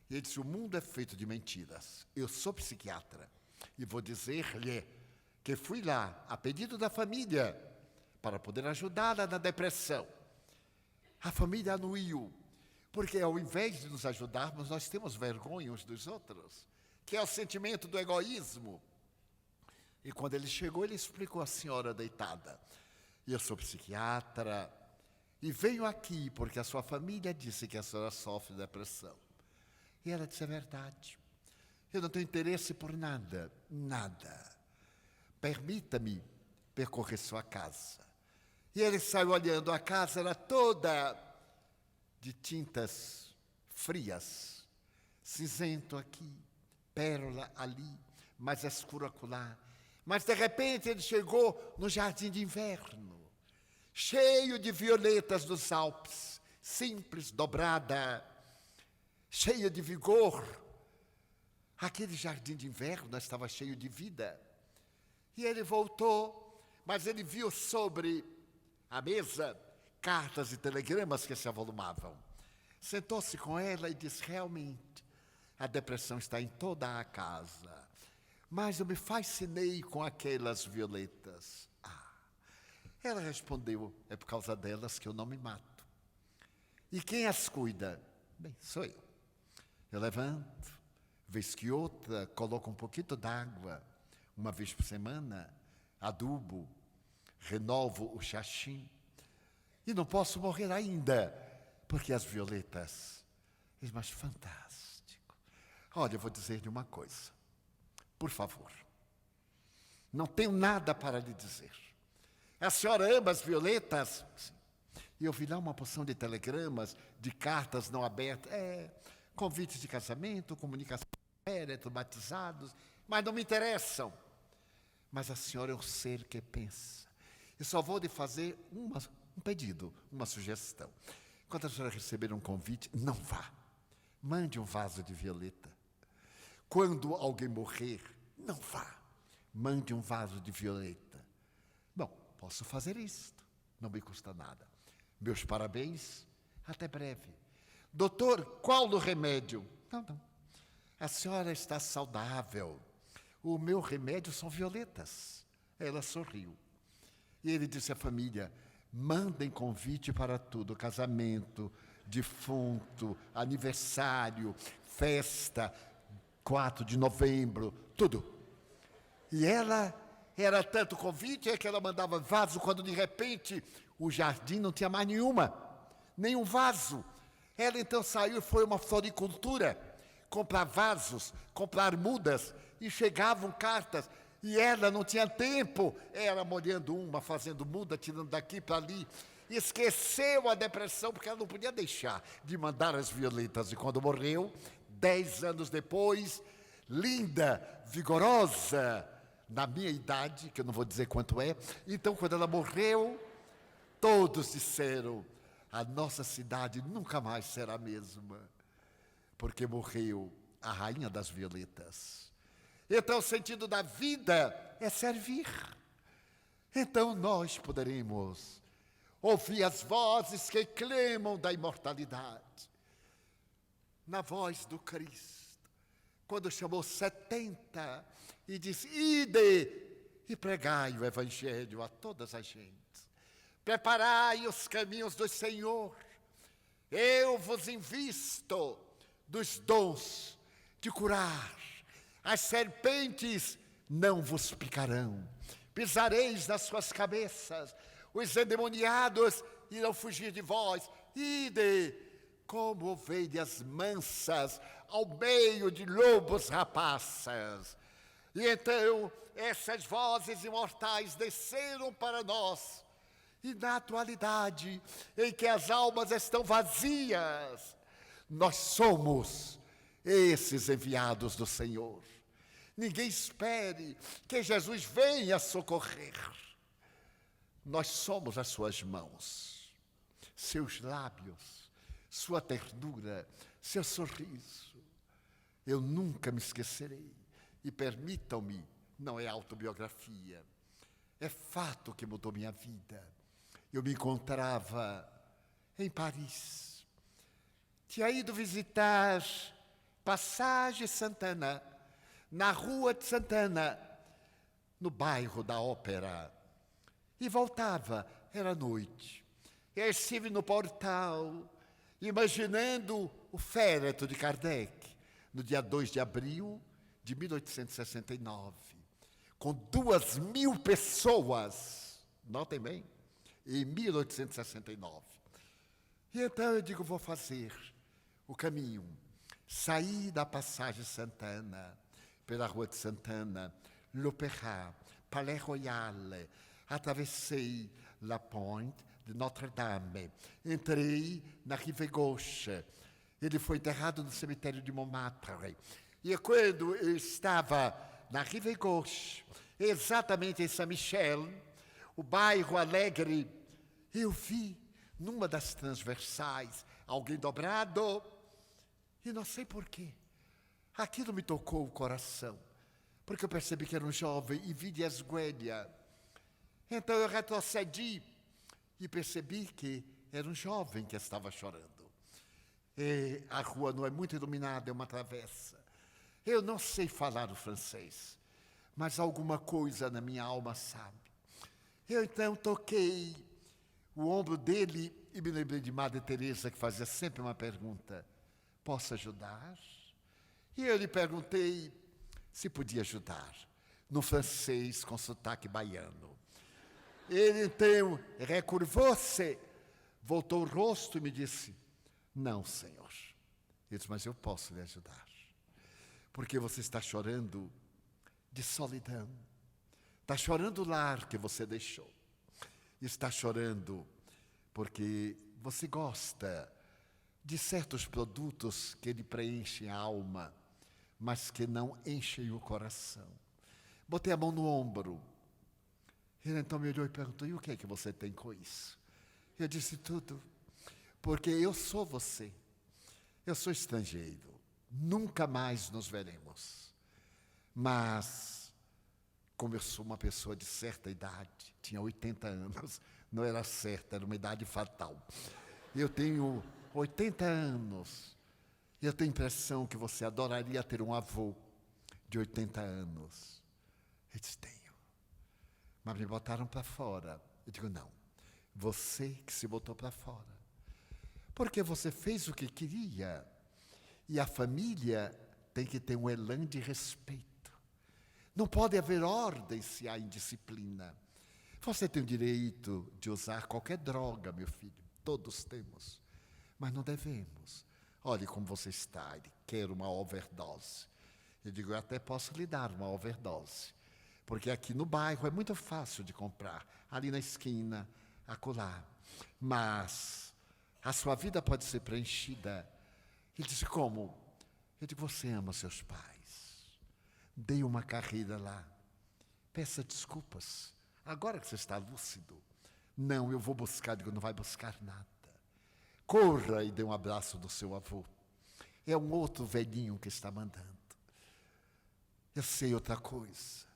S1: E ele disse, o mundo é feito de mentiras. Eu sou psiquiatra e vou dizer-lhe que fui lá, a pedido da família, para poder ajudá-la na depressão. A família anuiu, porque ao invés de nos ajudarmos, nós temos vergonha uns dos outros, que é o sentimento do egoísmo. E quando ele chegou, ele explicou à senhora deitada, eu sou psiquiatra e venho aqui porque a sua família disse que a senhora sofre de depressão. E ela disse, é verdade, eu não tenho interesse por nada, nada. Permita-me percorrer sua casa. E ele saiu olhando, a casa era toda de tintas frias, cinzento aqui, pérola ali, mais escuro acolá. Mas de repente ele chegou no jardim de inverno, cheio de violetas dos Alpes, simples, dobrada, cheia de vigor. Aquele jardim de inverno estava cheio de vida. E ele voltou, mas ele viu sobre a mesa cartas e telegramas que se avolumavam. Sentou-se com ela e disse, realmente, a depressão está em toda a casa, mas eu me fascinei com aquelas violetas. Ela respondeu, é por causa delas que eu não me mato. E quem as cuida? Bem, sou eu. Eu levanto, vez que outra, coloco um pouquinho d'água, uma vez por semana, adubo, renovo o xaxim. E não posso morrer ainda, porque as violetas, é mais fantástico. Olha, eu vou dizer-lhe uma coisa, por favor. Não tenho nada para lhe dizer. A senhora ama as violetas? Sim. E eu vi lá uma porção de telegramas, de cartas não abertas, convites de casamento, comunicação périto, batizados, mas não me interessam. Mas a senhora é um ser que pensa. Eu só vou lhe fazer um pedido, uma sugestão. Quando a senhora receber um convite, não vá. Mande um vaso de violeta. Quando alguém morrer, não vá. Mande um vaso de violeta. Bom, posso fazer isto. Não me custa nada. Meus parabéns. Até breve. Doutor, qual o remédio? Não. A senhora está saudável. O meu remédio são violetas. Ela sorriu. E ele disse à família: mandem convite para tudo, casamento, defunto, aniversário, festa, 4 de novembro, tudo. E ela era tanto convite que ela mandava vaso, quando de repente o jardim não tinha mais nenhum vaso. Ela então saiu e foi a uma floricultura, comprar vasos, comprar mudas, e chegavam cartas. E ela não tinha tempo, era molhando uma, fazendo muda, tirando daqui para ali. Esqueceu a depressão, porque ela não podia deixar de mandar as violetas. E quando morreu, 10 anos depois, linda, vigorosa, na minha idade, que eu não vou dizer quanto é. Então, quando ela morreu, todos disseram: a nossa cidade nunca mais será a mesma, porque morreu a rainha das violetas. Então, o sentido da vida é servir. Então, nós poderemos ouvir as vozes que clamam da imortalidade. Na voz do Cristo, quando chamou 70 e disse: ide e pregai o evangelho a todas as gentes. Preparai os caminhos do Senhor. Eu vos invisto dos dons de curar. As serpentes não vos picarão, pisareis nas suas cabeças, os endemoniados irão fugir de vós. Ide como ovelhas mansas ao meio de lobos rapaces. E então essas vozes imortais desceram para nós. E na atualidade em que as almas estão vazias, nós somos esses enviados do Senhor. Ninguém espere que Jesus venha socorrer. Nós somos as suas mãos, seus lábios, sua ternura, seu sorriso. Eu nunca me esquecerei. E permitam-me, não é autobiografia, é fato que mudou minha vida. Eu me encontrava em Paris. Tinha ido visitar Passagem Santana, na Rua de Santana, no bairro da Ópera. E voltava, era noite. Eu estive no portal, imaginando o féretro de Kardec, no dia 2 de abril de 1869, com 2.000 pessoas, notem bem, em 1869. E então eu digo: vou fazer o caminho. Saí da Passagem Santana, pela Rua de Santana, l'Opéra, Palais Royal, atravessei La Pointe de Notre-Dame, entrei na Rive Gauche. Ele foi enterrado no cemitério de Montmartre. E quando eu estava na Rive Gauche, exatamente em Saint-Michel, o bairro alegre, eu vi, numa das transversais, alguém dobrado, e não sei porquê. Aquilo me tocou o coração, porque eu percebi que era um jovem e vi de esguelha. Então eu retrocedi e percebi que era um jovem que estava chorando. E a rua não é muito iluminada, é uma travessa. Eu não sei falar o francês, mas alguma coisa na minha alma sabe. Eu então toquei o ombro dele e me lembrei de Madre Teresa, que fazia sempre uma pergunta: posso ajudar? E eu lhe perguntei se podia ajudar, no francês com sotaque baiano. Ele então recurvou-se, voltou o rosto e me disse: não, senhor. Eu disse: mas eu posso lhe ajudar, porque você está chorando de solidão, está chorando o lar que você deixou, está chorando porque você gosta de certos produtos que lhe preenchem a alma, mas que não enchem o coração. Botei a mão no ombro. Ele então me olhou e perguntou: e o que é que você tem com isso? Eu disse: tudo, porque eu sou você. Eu sou estrangeiro, nunca mais nos veremos. Mas, como eu sou uma pessoa de certa idade, tinha 80 anos, não era certa, era uma idade fatal. Eu tenho 80 anos, e eu tenho a impressão que você adoraria ter um avô de 80 anos. Eu disse: tenho. Mas me botaram para fora. Eu digo: não, você que se botou para fora. Porque você fez o que queria. E a família tem que ter um elan de respeito. Não pode haver ordem se há indisciplina. Você tem o direito de usar qualquer droga, meu filho. Todos temos. Mas não devemos. Olhe como você está. Ele quer uma overdose. Eu digo: eu até posso lhe dar uma overdose. Porque aqui no bairro é muito fácil de comprar. Ali na esquina, acolá. Mas a sua vida pode ser preenchida. Ele disse: como? Eu digo: você ama seus pais. Dei uma carreira lá. Peça desculpas. Agora que você está lúcido. Não, eu vou buscar. Eu digo: não vai buscar nada. Corra e dê um abraço do seu avô. É um outro velhinho que está mandando. Eu sei outra coisa.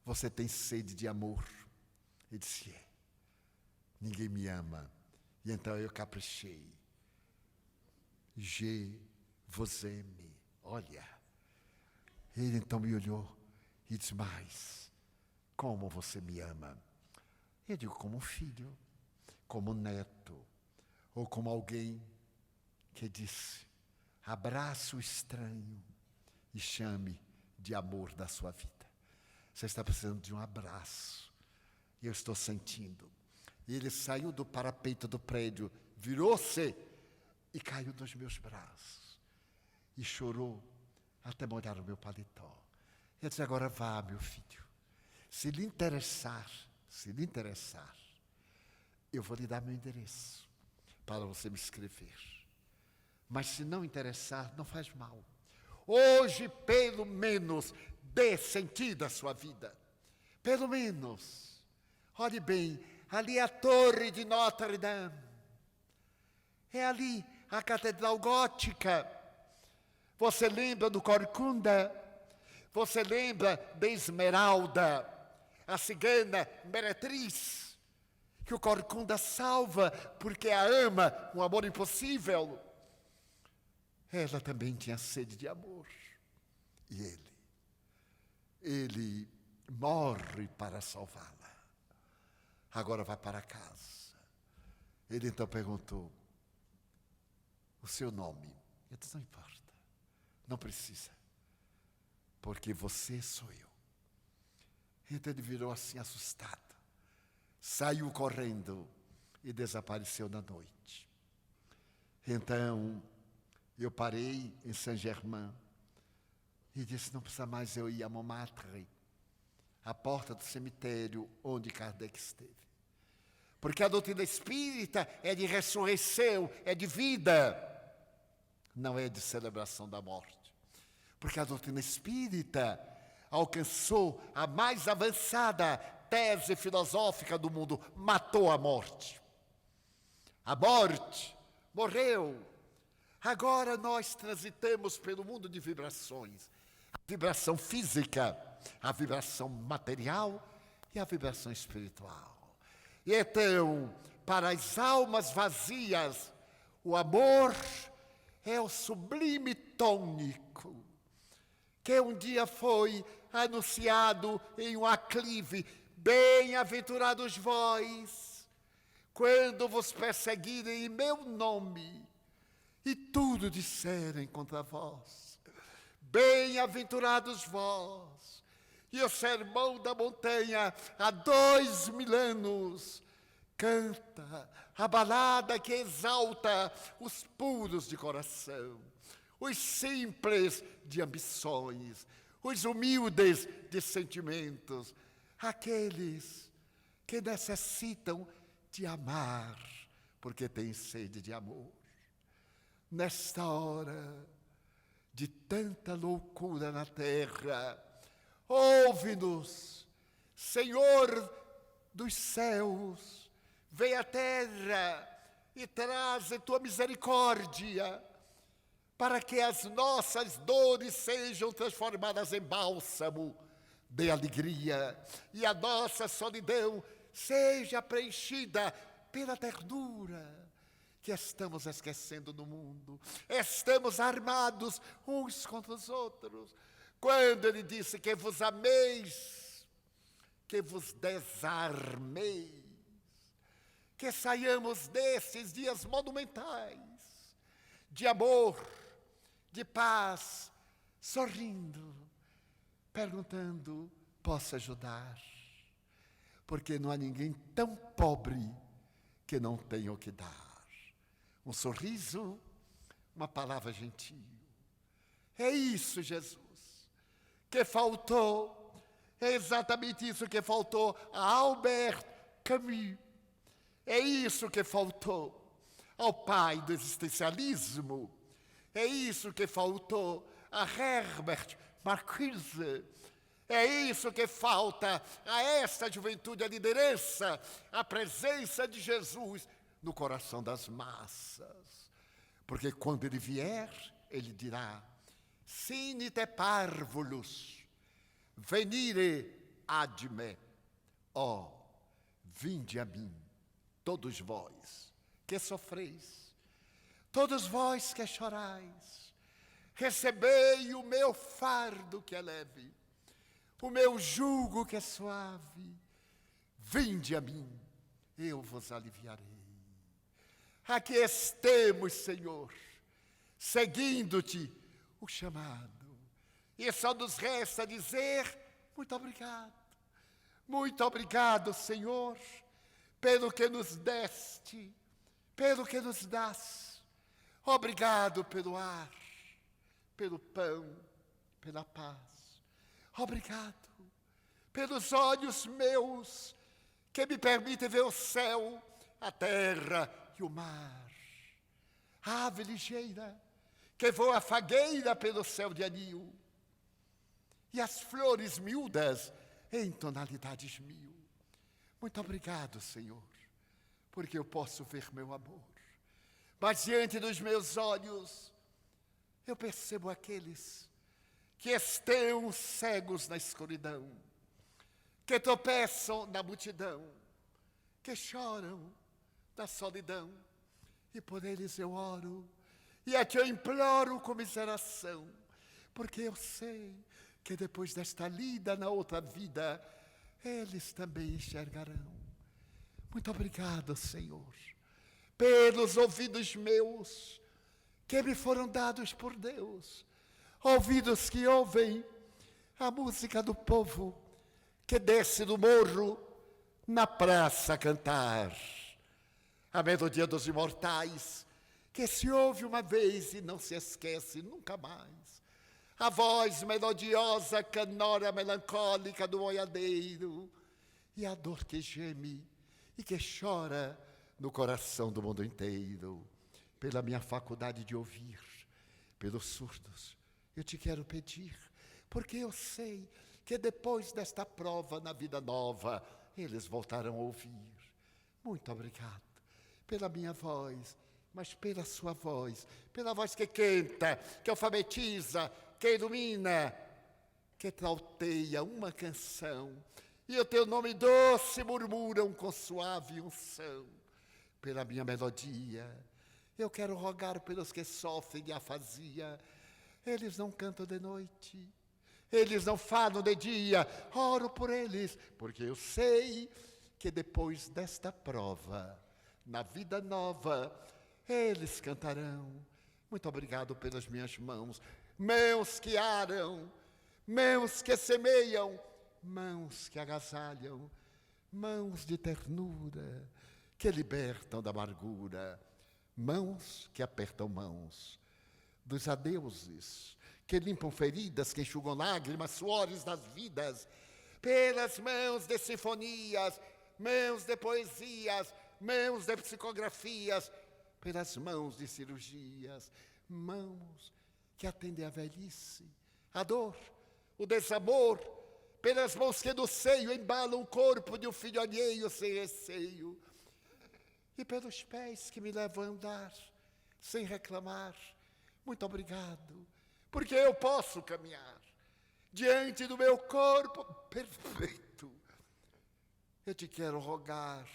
S1: Você tem sede de amor. Ele disse: é. Ninguém me ama. E então eu caprichei. Je vous aime. Olha. Ele então me olhou e disse: mas como você me ama? Eu digo: como um filho, como um neto, ou como alguém que disse: abrace o estranho e chame de amor da sua vida. Você está precisando de um abraço. E eu estou sentindo. E ele saiu do parapeito do prédio, virou-se e caiu nos meus braços. E chorou até molhar o meu paletó. Eu disse: agora vá, meu filho. Se lhe interessar, eu vou lhe dar meu endereço para você me escrever. Mas se não interessar, não faz mal. Hoje, pelo menos, dê sentido à sua vida. Pelo menos. Olhe bem, ali é a torre de Notre Dame. É ali a catedral gótica. Você lembra do Corcunda? Você lembra da Esmeralda, a cigana meretriz, que o Corcunda salva porque a ama, um amor impossível. Ela também tinha sede de amor. E ele morre para salvá-la. Agora vai para casa. Ele então perguntou: o seu nome? Eu disse: não importa, não precisa, porque você sou eu. Então ele virou assim assustado, saiu correndo e desapareceu na noite. Então eu parei em Saint-Germain e disse: não precisa mais eu ir a Montmartre, a porta do cemitério onde Kardec esteve. Porque a doutrina espírita é de ressurreição, é de vida, não é de celebração da morte. Porque a doutrina espírita alcançou a mais avançada tese filosófica do mundo, matou a morte. A morte morreu. Agora nós transitamos pelo mundo de vibrações. A vibração física, a vibração material e a vibração espiritual. E então, para as almas vazias, o amor é o sublime tônico, que um dia foi anunciado em um aclive: bem-aventurados vós, quando vos perseguirem em meu nome, e tudo disserem contra vós. Bem-aventurados vós. E o sermão da montanha, há 2000 anos, canta a balada que exalta os puros de coração, os simples de ambições, os humildes de sentimentos, aqueles que necessitam de amar porque tem sede de amor. Nesta hora de tanta loucura na terra, ouve-nos, Senhor dos céus, vem à terra e traze tua misericórdia, para que as nossas dores sejam transformadas em bálsamo de alegria, e a nossa solidão seja preenchida pela ternura que estamos esquecendo no mundo. Estamos armados uns contra os outros. Quando ele disse que vos ameis, que vos desarmeis, que saiamos desses dias monumentais de amor, de paz, sorrindo, perguntando: posso ajudar? Porque não há ninguém tão pobre que não tenha o que dar. Um sorriso, uma palavra gentil. É isso, Jesus, que faltou. É exatamente isso que faltou a Albert Camus. É isso que faltou ao pai do existencialismo. É isso que faltou a Herbert Marcuse. É isso que falta a esta juventude, a liderança, a presença de Jesus no coração das massas. Porque quando ele vier, ele dirá: Sinite parvulus, venire ad me. Ó, vinde a mim, todos vós que sofreis, todos vós que chorais, recebei o meu fardo que é leve, o meu jugo que é suave. Vinde a mim, eu vos aliviarei. Aqui estamos, Senhor, seguindo-te o chamado. E só nos resta dizer: muito obrigado. Muito obrigado, Senhor, pelo que nos deste, pelo que nos dás. Obrigado pelo ar, pelo pão, pela paz. Obrigado pelos olhos meus que me permitem ver o céu, a terra e o mar. A ave ligeira que voa fagueira pelo céu de anil, e as flores miúdas em tonalidades mil. Muito obrigado, Senhor, porque eu posso ver meu amor. Mas diante dos meus olhos, eu percebo aqueles que estão cegos na escuridão, que tropeçam na multidão, que choram na solidão. E por eles eu oro, e a ti eu imploro comiseração, porque eu sei que depois desta lida na outra vida, eles também enxergarão. Muito obrigado, Senhor, pelos ouvidos meus, que me foram dados por Deus, ouvidos que ouvem a música do povo, que desce do morro na praça a cantar, a melodia dos imortais, que se ouve uma vez e não se esquece nunca mais. A voz melodiosa, canora melancólica do boiadeiro, e a dor que geme e que chora no coração do mundo inteiro. Pela minha faculdade de ouvir, pelos surdos, eu te quero pedir, porque eu sei que depois desta prova na vida nova, eles voltarão a ouvir. Muito obrigado pela minha voz, mas pela sua voz, pela voz que canta, que alfabetiza, que ilumina, que trauteia uma canção, e o teu nome doce murmuram com suave unção. Pela minha melodia, eu quero rogar pelos que sofrem de afasia. Eles não cantam de noite, eles não falam de dia. Oro por eles, porque eu sei que depois desta prova, na vida nova, eles cantarão. Muito obrigado pelas minhas mãos, mãos que aram, mãos que semeiam, mãos que agasalham, mãos de ternura, que libertam da amargura, mãos que apertam mãos dos adeuses, que limpam feridas, que enxugam lágrimas, suores das vidas, pelas mãos de sinfonias, mãos de poesias, mãos de psicografias, pelas mãos de cirurgias, mãos que atendem a velhice, a dor, o desamor, pelas mãos que no seio embalam o corpo de um filho alheio sem receio, e pelos pés que me levam a andar sem reclamar. Muito obrigado, porque eu posso caminhar diante do meu corpo perfeito. Eu te quero rogar,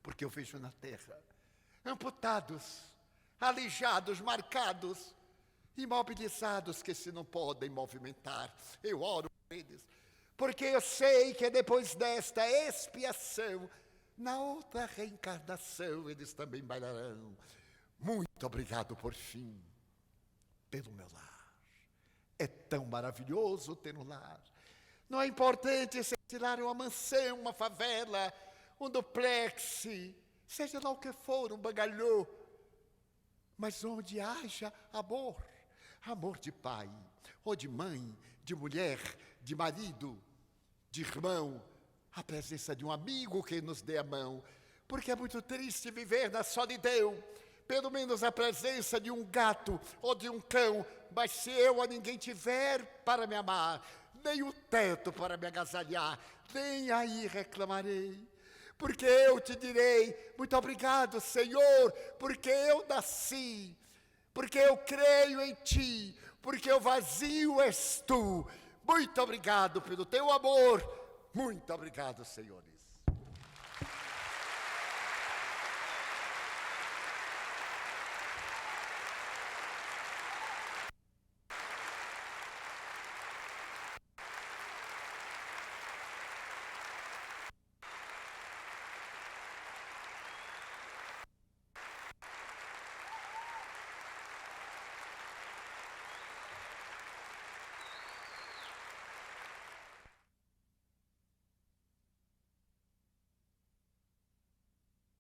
S1: porque eu vejo na terra amputados, aleijados, marcados, imobilizados que se não podem movimentar. Eu oro por eles, porque eu sei que depois desta expiação, na outra reencarnação, eles também bailarão. Muito obrigado, por fim, pelo meu lar. É tão maravilhoso ter um lar. Não é importante se esse lar é uma mansão, uma favela, um duplex, seja lá o que for, um bangalô, mas onde haja amor, amor de pai, ou de mãe, de mulher, de marido, de irmão, a presença de um amigo que nos dê a mão, porque é muito triste viver na solidão. Pelo menos a presença de um gato ou de um cão, mas se eu a ninguém tiver para me amar, nem o teto para me agasalhar, nem aí reclamarei, porque eu te direi, muito obrigado, Senhor, porque eu nasci, porque eu creio em ti, porque o vazio és tu. Muito obrigado pelo teu amor, muito obrigado, Senhor.